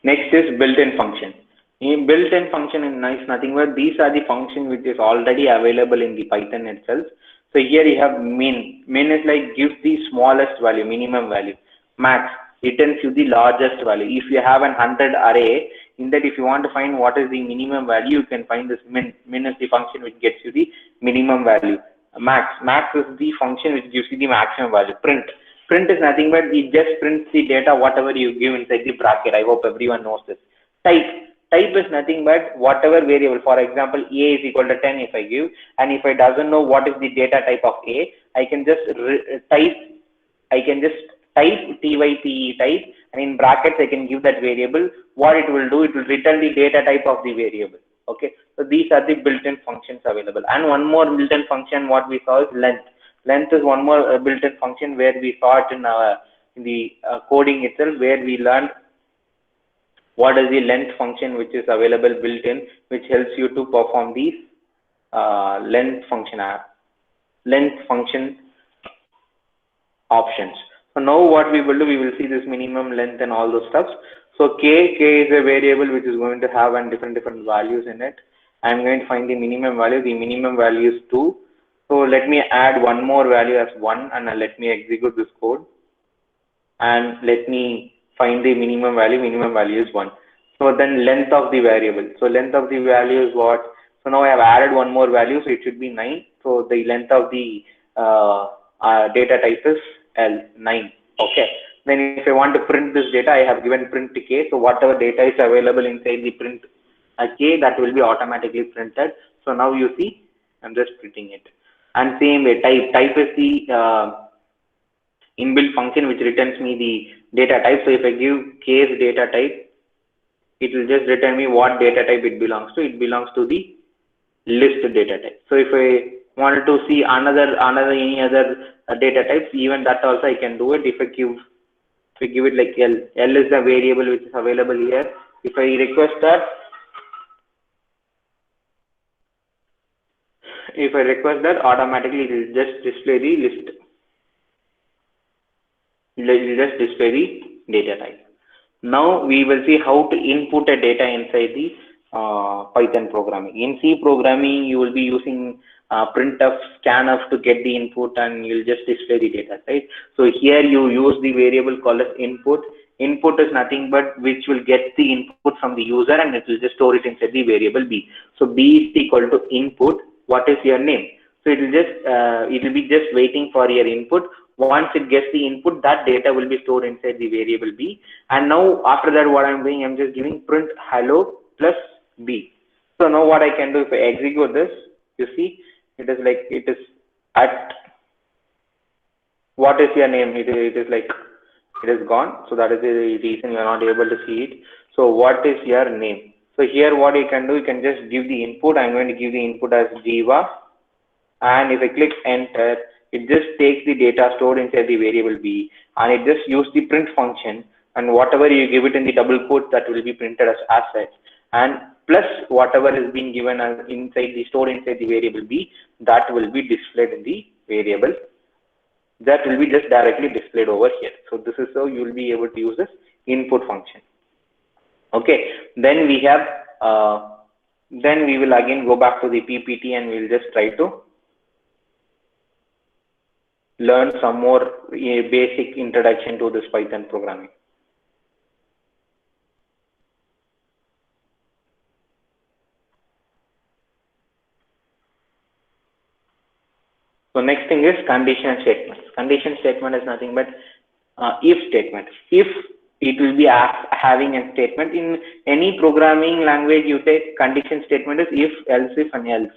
Next is built-in function. In built-in function is nothing but these are the function which is already available in the Python itself. So here you have min. Min is like gives the smallest value, minimum value. Max returns you the largest value. If you have an 100 array, in that if you want to find what is the minimum value, you can find this min. Min is the function which gets you the minimum value. Max is the function which gives you the maximum value. Print is nothing but it just prints the data whatever you give inside the bracket. I hope everyone knows this. Type is nothing but whatever variable. For example, A is equal to 10 if I give, and if I doesn't know what is the data type of A, I can just type type, and in brackets I can give that variable. What it will do, it will return the data type of the variable. Okay, so these are the built-in functions available. And one more built-in function what we saw is length. Length is one more built-in function where we saw it in the coding itself, where we learned what is the length function which is available built-in, which helps you to perform these length function options. So now what we will do, we will see this minimum length and all those stuff. So k is a variable which is going to have different values in it. I'm going to find the minimum value. The minimum value is 2. So let me add one more value as 1, and let me execute this code, and let me find the minimum value. Minimum value is 1. So then length of the variable. So length of the value is what? So now I have added one more value, so it should be 9. So the length of the data type is L9. Okay. Then if I want to print this data, I have given print k. So whatever data is available inside the print k, that will be automatically printed. So now you see, I'm just printing it. And same way, type is the inbuilt function which returns me the data type. So if I give case data type, it will just return me what data type it belongs to. It belongs to the list data type. So if I wanted to see any other data types, even that also I can do it. If I give it like L is the variable which is available here. If I request that, automatically it will just display the list. It will just display the data type. Now we will see how to input a data inside the Python programming. In C programming, you will be using printf, scanf to get the input, and you'll just display the data, right? So here you use the variable called as input. Input is nothing but which will get the input from the user, and it will just store it inside the variable B. So B is equal to input. What is your name? So it will be just waiting for your input. Once it gets the input, that data will be stored inside the variable B. And now after that, what I'm doing, I'm just giving print hello plus B. So now what I can do, if I execute this, you see, it is like, it is at what is your name? It is like, it is gone. So that is the reason you are not able to see it. So what is your name? So here what you can do, you can just give the input. I'm going to give the input as Jiva. And if I click enter, it just takes the data stored inside the variable B, and it just use the print function, and whatever you give it in the double quote, that will be printed as assets. And plus whatever is being given as inside the stored inside the variable b, that will be displayed in the variable, that will be just directly displayed over here. So this is how you will be able to use this input function. Okay, then we have then we will again go back to the PPT and we'll just try to learn some more basic introduction to this Python programming. So next thing is condition statement. Condition statement is nothing but if statement. If it will be having a statement in any programming language, you take condition statement is if, and else.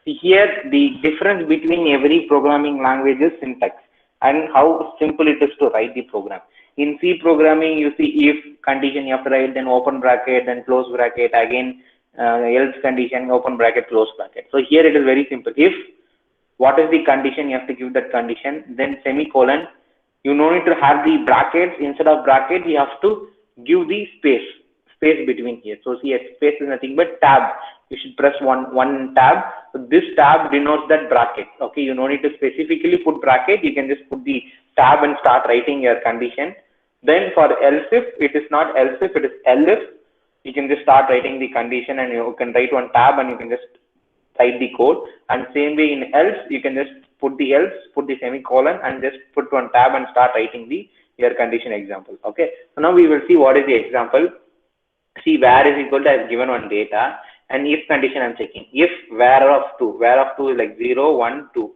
Here the difference between every programming language is syntax and how simple it is to write the program. In C programming, you see if condition you have to write, then open bracket, then close bracket, again else condition, open bracket, close bracket. So here it is very simple. If, what is the condition, you have to give that condition, then semicolon. You no need to have the brackets. Instead of bracket, you have to give the space between here. So see, space is nothing but tab. You should press one tab. So this tab denotes that bracket. Okay, you no need to specifically put bracket. You can just put the tab and start writing your condition. Then for else if, it is not else if, it is elif. You can just start writing the condition and you can write one tab and you can just write the code. And same way in else, you can just put the else, put the semicolon and just put one tab and start writing your condition example. Okay, so now we will see what is the example. See, where is equal to, I have given one data, and if condition I'm checking. If where of 2 is like 0, 1, 2.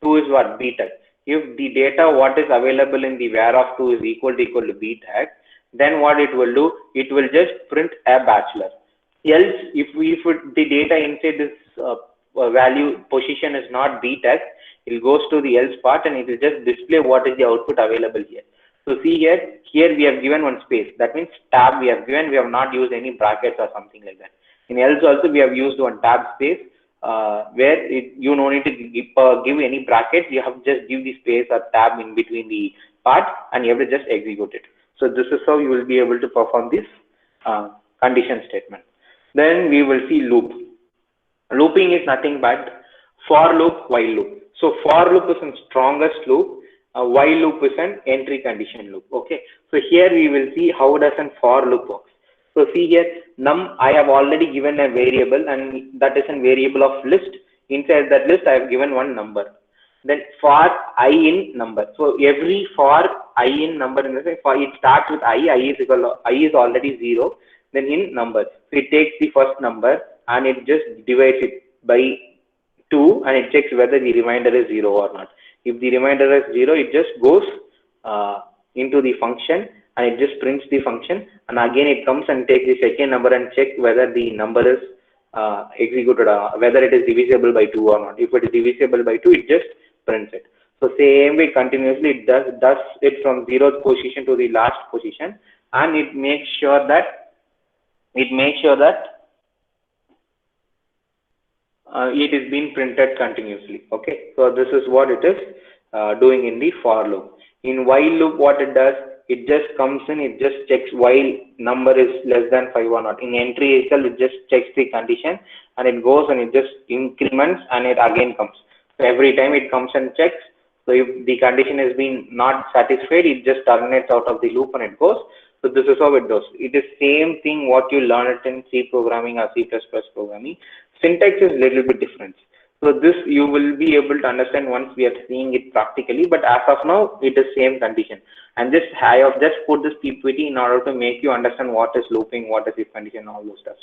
2 is what? B tag. If the data what is available in the where of 2 is equal to B tag, then what it will do? It will just print a bachelor. Else, if the data inside this value position is not B tag, it goes to the else part and it will just display what is the output available here. So see here we have given one space. That means tab we have given. We have not used any brackets or something like that. In else also we have used one tab space where you no need to give any brackets. You have to just give the space or tab in between the part and you have to just execute it. So this is how you will be able to perform this condition statement. Then we will see loop. Looping is nothing but for loop, while loop. So for loop is the strongest loop. While loop is an entry condition loop. Okay. So here we will see how does a for loop works. So see here, num I have already given a variable and that is a variable of list. Inside that list I have given one number. Then for I in number. So every for I in number, in the sense, for it starts with I is already 0. Then in number, so it takes the first number and it just divides it by 2 and it checks whether the remainder is 0 or not. If the remainder is 0, it just goes into the function and it just prints the function, and again it comes and takes the second number and check whether the number is executed, whether it is divisible by 2 or not. If it is divisible by 2, it just prints it. So same way continuously it does it from 0th position to the last position, and it makes sure that it is being printed continuously. Okay, so this is what it is doing in the for loop. In while loop, what it does, it just comes in, it just checks while number is less than 5 or not. In entry itself, it just checks the condition and it goes and it just increments and it again comes. So every time it comes and checks. So if the condition has been not satisfied, it just terminates out of the loop and it goes. So this is how it does. It is same thing what you learn it in C programming or C++ programming. Syntax is little bit different. So this you will be able to understand once we are seeing it practically, but as of now it is same condition. And this I have just put this PPT in order to make you understand what is looping, what is if condition, all those stuff.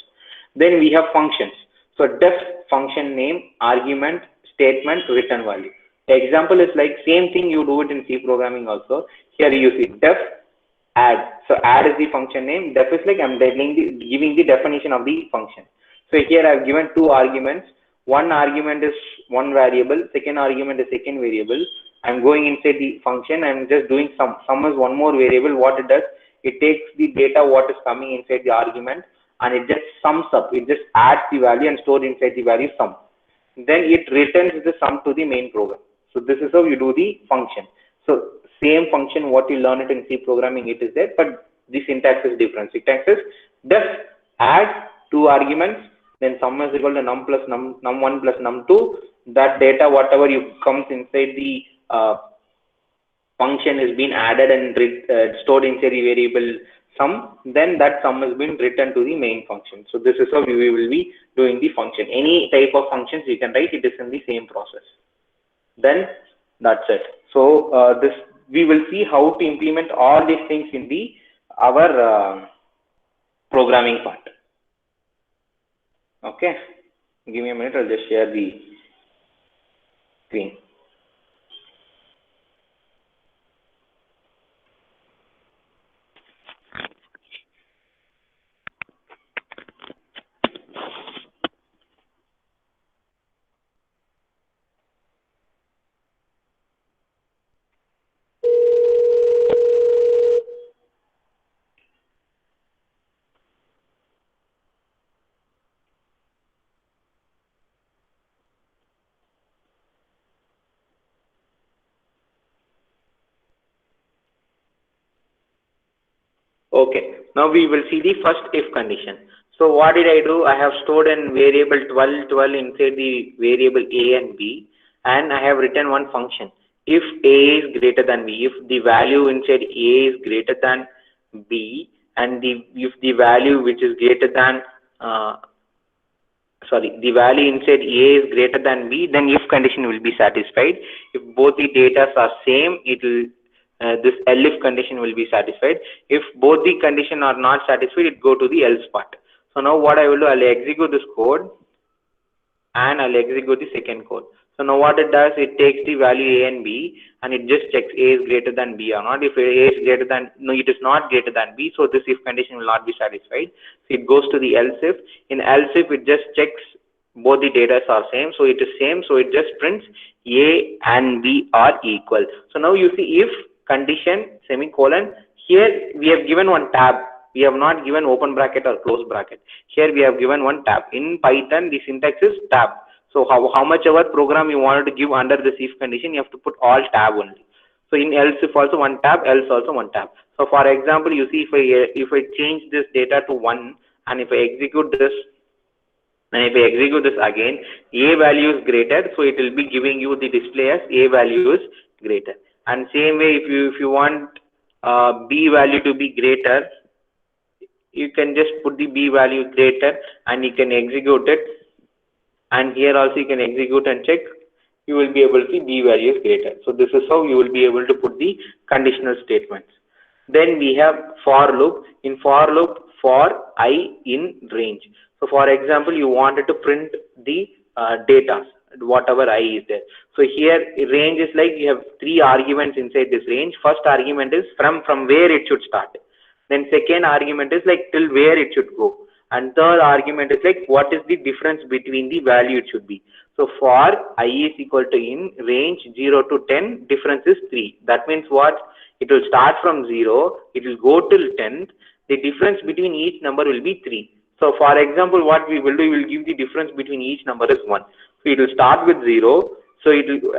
Then we have functions. So def function name, argument, statement, return value. The example is like same thing you do it in C programming also. Here you see def add. So add is the function name. Def is like I'm giving the definition of the function. So here I have given two arguments. One argument is one variable, second argument is second variable. I'm going inside the function, I'm just doing sum. Sum is one more variable. What it does, it takes the data what is coming inside the argument and it just sums up. It just adds the value and stores inside the value sum. Then it returns the sum to the main program. So this is how you do the function. So same function what you learn it in C programming, it is there, but the syntax is different. Syntax is def add two arguments, then sum is equal to num plus num1 plus num2. That data, whatever you comes inside the function, is being added and stored inside the variable sum, then that sum has been written to the main function. So this is how we will be doing the function. Any type of functions you can write, it is in the same process. Then that's it. So this we will see how to implement all these things in the our programming part. Okay, give me a minute. I'll just share the screen. Okay, now we will see the first if condition. So what did I do? I have stored in variable 12 inside the variable a and b, and I have written one function. If a is greater than b, if the value inside a is greater than b, and if the value which is greater than the value inside a is greater than b, then if condition will be satisfied. If both the data are same, it will this elif condition will be satisfied. If both the condition are not satisfied, it go to the else part. So now what I will do, I'll execute this code and I'll execute the second code. So now what it does, it takes the value a and b and it just checks a is greater than b or not. If a is greater than, no, it is not greater than b, so this if condition will not be satisfied. So it goes to the else if. In else if, it just checks both the data are same, so it is same, so it just prints a and b are equal. So now you see if condition semicolon, here we have given one tab. We have not given open bracket or close bracket. Here we have given one tab. In Python, the syntax is tab. So how much ever program you wanted to give under this if condition, you have to put all tab only. So in else if also one tab, else also one tab. So for example, you see if I change this data to 1 and if I execute this, and if I execute this again, a value is greater, so it will be giving you the display as a value is greater. And same way, if you want b value to be greater, you can just put the b value greater and you can execute it. And here also you can execute and check. You will be able to see b value is greater. So this is how you will be able to put the conditional statements. Then we have for loop. In for loop, for I in range. So for example, you wanted to print the data, whatever I is there. So here range is like you have 3 arguments inside this range. First argument is from where it should start. Then second argument is like till where it should go. And third argument is like what is the difference between the value it should be. So for I is equal to in range 0 to 10, difference is 3. That means what? It will start from 0, it will go till 10. The difference between each number will be 3. So for example, what we will do, we will give the difference between each number is 1. So it will start with 0. So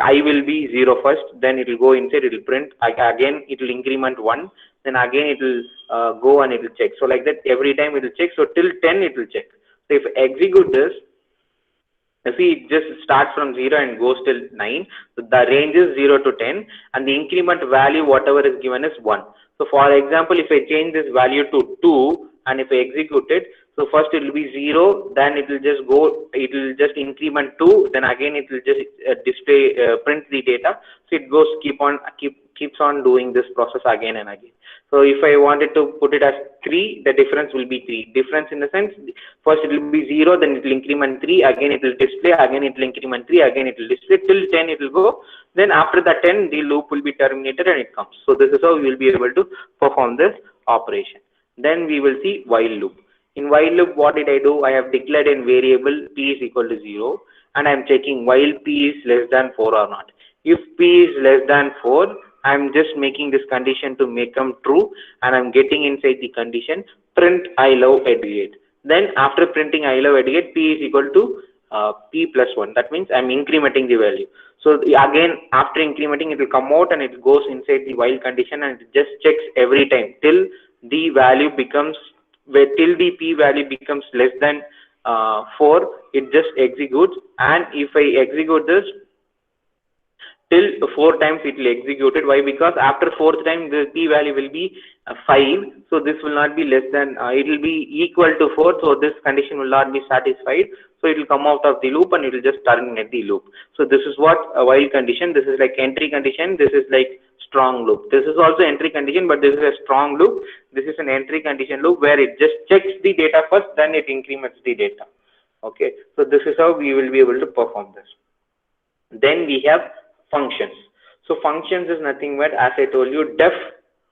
I will be 0 first, then it will go inside, it will print, again it will increment 1, then again it will go and it will check. So like that every time it will check, so till 10 it will check. So if I execute this, you see it just starts from 0 and goes till 9. So the range is 0 to 10 and the increment value whatever is given is 1. So for example, if I change this value to 2 and if I execute it, so first it will be 0, then it will just go, it will just increment 2, then again it will just display, print the data. So it goes, keeps on doing this process again and again. So if I wanted to put it as 3, the difference will be 3. Difference in the sense, first it will be 0, then it will increment 3, again it will display, again it will increment 3, again it will display, till 10 it will go. Then after the 10, the loop will be terminated and it comes. So this is how we will be able to perform this operation. Then we will see while loop. In while loop, what did I do? I have declared in variable p is equal to 0 and I am checking while p is less than 4 or not. If p is less than 4, I am just making this condition to make them true and I am getting inside the condition print I love Edgate. Then after printing I love Edgate, p is equal to p plus 1. That means I am incrementing the value. So again, after incrementing, it will come out and it goes inside the while condition and it just checks every time till the value becomes where till the p value becomes less than 4, it just executes. And if I execute this till 4 times, it will execute it. Why? Because after 4th time the p value will be 5, so this will not be less than it will be equal to 4, so this condition will not be satisfied, so it will come out of the loop and it will just terminate the loop. So this is what a while condition. This is like entry condition, this is like strong loop. This is also entry condition, but this is a strong loop. This is an entry condition loop where it just checks the data first, then it increments the data. Okay, so this is how we will be able to perform this. Then we have functions. So functions is nothing but, as I told you, def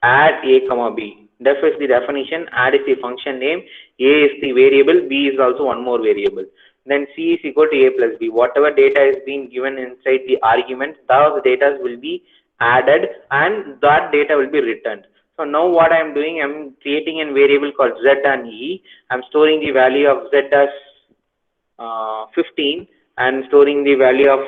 add a comma b. Def is the definition, add is the function name, a is the variable, b is also one more variable. Then c is equal to a plus b. Whatever data is being given inside the argument, those data will be added and that data will be returned. So now what I am doing, I am creating a variable called z and e. I am storing the value of z as 15 and storing the value of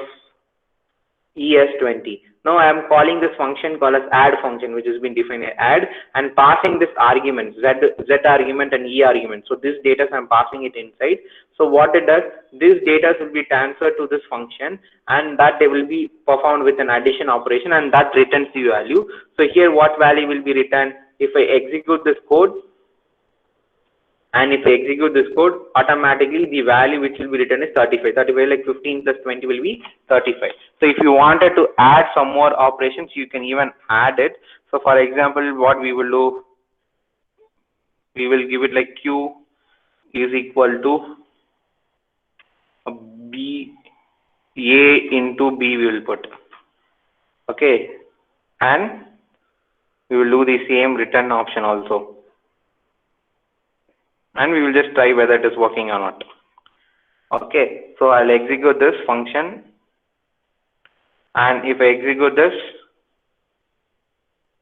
e as 20. Now I am calling this function called as add function, which has been defined as add, and passing this argument, z argument and e argument. So this data I am passing it inside. So what it does, this data will be transferred to this function and that they will be performed with an addition operation and that returns the value. So here what value will be returned? If I execute this code, and if I execute this code, automatically the value which will be written is 35. 35 like 15 plus 20 will be 35. So if you wanted to add some more operations, you can even add it. So for example, what we will do, we will give it like q is equal to b, a into b we will put. Okay, and we will do the same return option also. And we will just try whether it is working or not. Okay, so I'll execute this function, and if I execute this,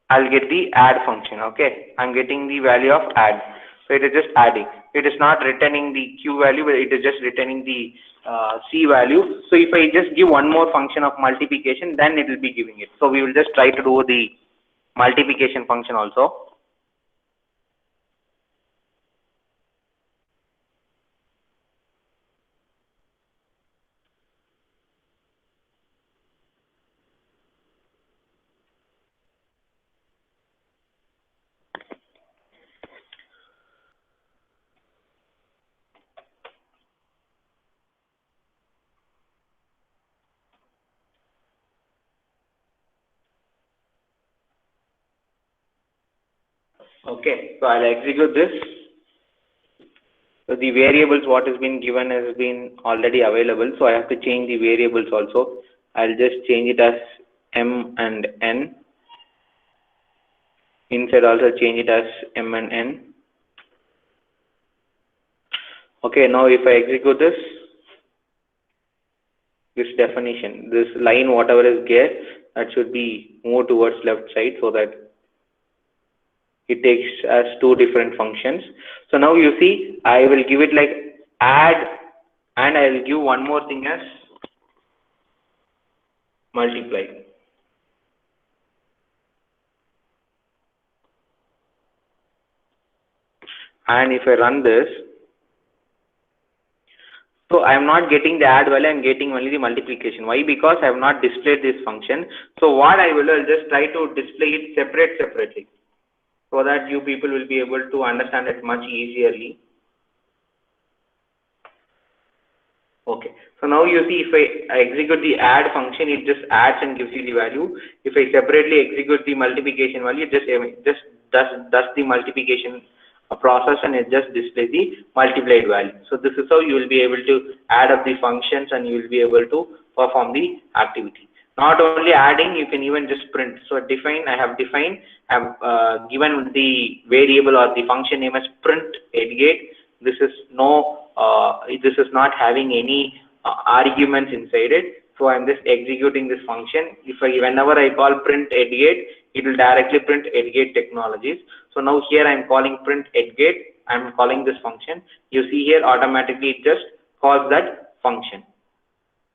I'll get the add function. Okay, I'm getting the value of add, so it is just adding. It is not returning the q value, but it is just returning the c value. So if I just give one more function of multiplication, then it will be giving it. So we will just try to do the multiplication function also. Okay, so I'll execute this. So the variables what has been given has been already available, so I have to change the variables also. I'll just change it as m and n. Inside also change it as m and n. Okay, now if I execute this definition, this line whatever is there, that should be moved towards left side so that it takes as two different functions. So now you see, I will give it like add, and I will give one more thing as multiply. And if I run this, so I am not getting the add value, I am getting only the multiplication. Why? Because I have not displayed this function. So what I will do, I'll just try to display it separately, so that you people will be able to understand it much easierly. Okay, so now you see, if I execute the add function, it just adds and gives you the value. If I separately execute the multiplication value, it just does the multiplication process and it just displays the multiplied value. So this is how you will be able to add up the functions and you will be able to perform the activity. Not only adding, you can even just print. So I have given the variable or the function name as print edgate. This is not having any arguments inside it. So I'm just executing this function. Whenever I call print edgate, it will directly print edgate technologies. So now here I'm calling print edgate. I'm calling this function. You see here automatically it just calls that function.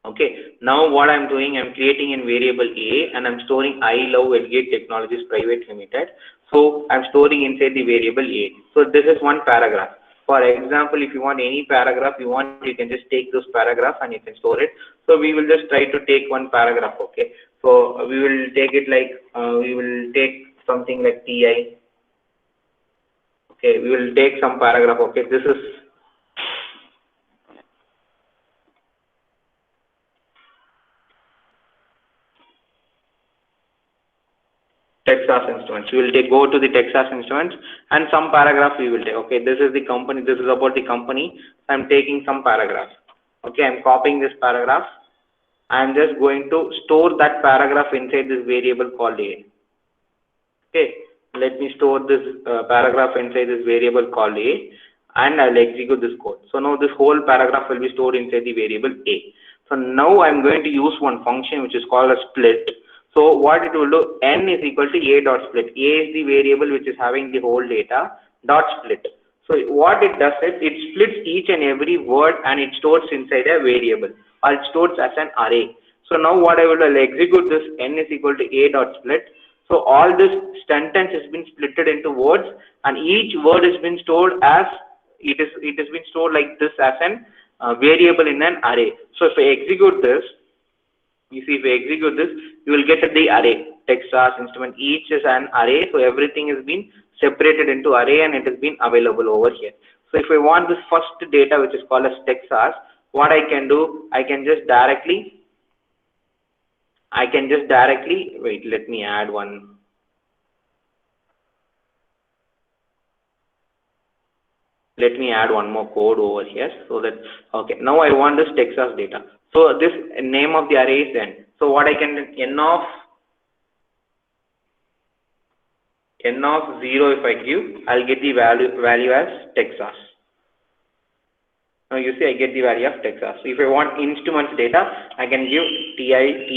Okay, now what I'm doing, I'm creating a variable A and I'm storing I love Edgate Technologies Private Limited. So I'm storing inside the variable A. So this is one paragraph. For example, if you want any paragraph you want, you can just take those paragraphs and you can store it. So we will just try to take one paragraph. Okay, so we will take it like we will take something like TI. Okay, we will take some paragraph. Okay, this is Texas Instruments. We will go to the Texas Instruments and some paragraph we will take. Okay, this is the company. This is about the company. I'm taking some paragraph. Okay, I'm copying this paragraph. I'm just going to store that paragraph inside this variable called A. Okay, let me store this paragraph inside this variable called A and I'll execute this code. So now this whole paragraph will be stored inside the variable A. So now I'm going to use one function which is called a split. So what it will do, n is equal to A dot split. A is the variable which is having the whole data dot split. So what it does is it splits each and every word and it stores inside a variable or it stores as an array. So now what I will do, I'll execute this n is equal to A dot split. So all this sentence has been splitted into words and each word has been stored as it has been stored like this as an variable in an array. So if I execute this, you see if I execute this, you will get the array. Texas Instrument, each is an array. So everything has been separated into array and it has been available over here. So if I want this first data which is called as Texas, what I can do, I can just directly wait, let me add one. Let me add one more code over here so that, okay, now I want this Texas data. So this name of the array is n. So what I can do, n of 0 if I give, I'll get the value as Texas. Now you see I get the value of Texas. So if I want instruments data, I can give T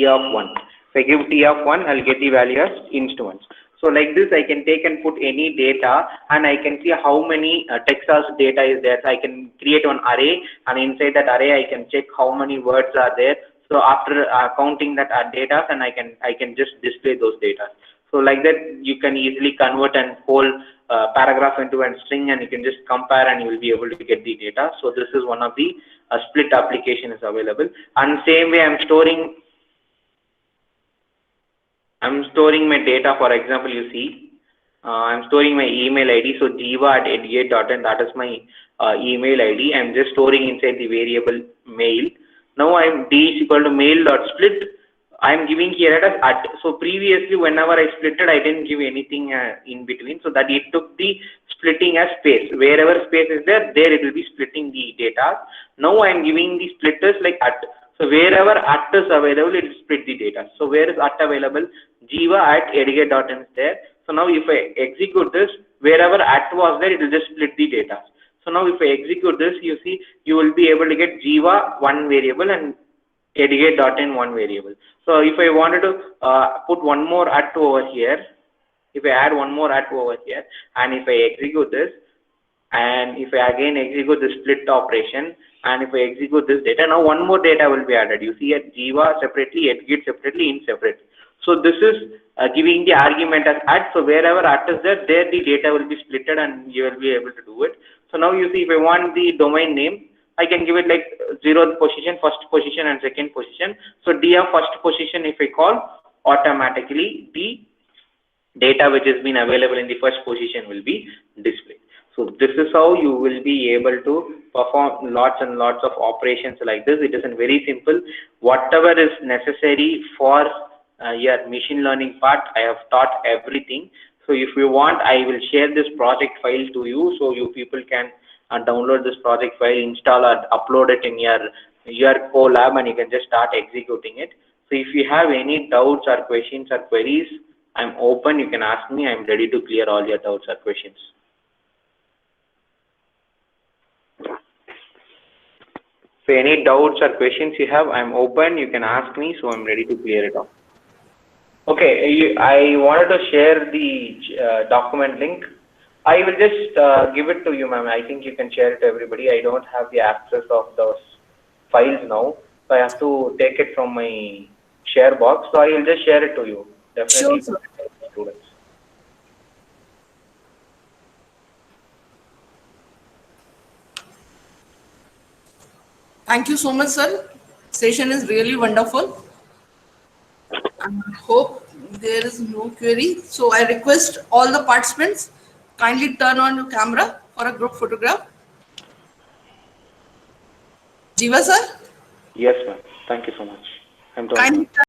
of 1. If I give T of 1, I'll get the value as instruments. So like this, I can take and put any data and I can see how many Texas data is there. So I can create one array and inside that array, I can check how many words are there. So after counting that data, and I can just display those data. So like that, you can easily convert a whole paragraph into a string and you can just compare and you will be able to get the data. So this is one of the split application is available. And same way I'm storing my data. For example, you see, I'm storing my email ID. So jiva@edgate.in, that is my email ID. I'm just storing inside the variable mail. Now I'm d is equal to mail.split. I'm giving here as at. So previously, whenever I splitted, I didn't give anything in between. So that it took the splitting as space. Wherever space is there it will be splitting the data. Now I'm giving the splitters like at. So wherever at is available, it will split the data. So where is at available? jiva@edgate.in is there. So now if I execute this, wherever at was there, it will just split the data. So now if I execute this, you see, you will be able to get jiva one variable and Edgate.in one variable. So if I wanted to put one more at over here, if I add one more at over here, and if I execute this, and if I again execute the split operation, and if I execute this data, now one more data will be added. You see at jiva separately, Edgate separately, in separate. So this is giving the argument as at. So wherever at is there the data will be splitted and you will be able to do it. So now you see if I want the domain name, I can give it like 0th position, 1st position and 2nd position. So d of 1st position, if I call, automatically the data which has been available in the 1st position will be displayed. So this is how you will be able to perform lots and lots of operations like this. It isn't very simple. Whatever is necessary for your machine learning part, I have taught everything. So if you want, I will share this project file to you so you people can download this project file, install or upload it in your Colab and you can just start executing it. So if you have any doubts or questions or queries, I'm open, you can ask me, I'm ready to clear all your doubts or questions. So any doubts or questions you have, I'm open, you can ask me, so I'm ready to clear it off. Okay, I wanted to share the document link. I will just give it to you, ma'am. I think you can share it to everybody. I don't have the access of those files now. So I have to take it from my share box. So I will just share it to you. Definitely, Sure, sir. students. Thank you so much, sir. Session is really wonderful. I hope there is no query. So I request all the participants kindly turn on your camera for a group photograph. Jiva sir, Yes, ma'am. Thank you so much. I'm turning on. kindly turn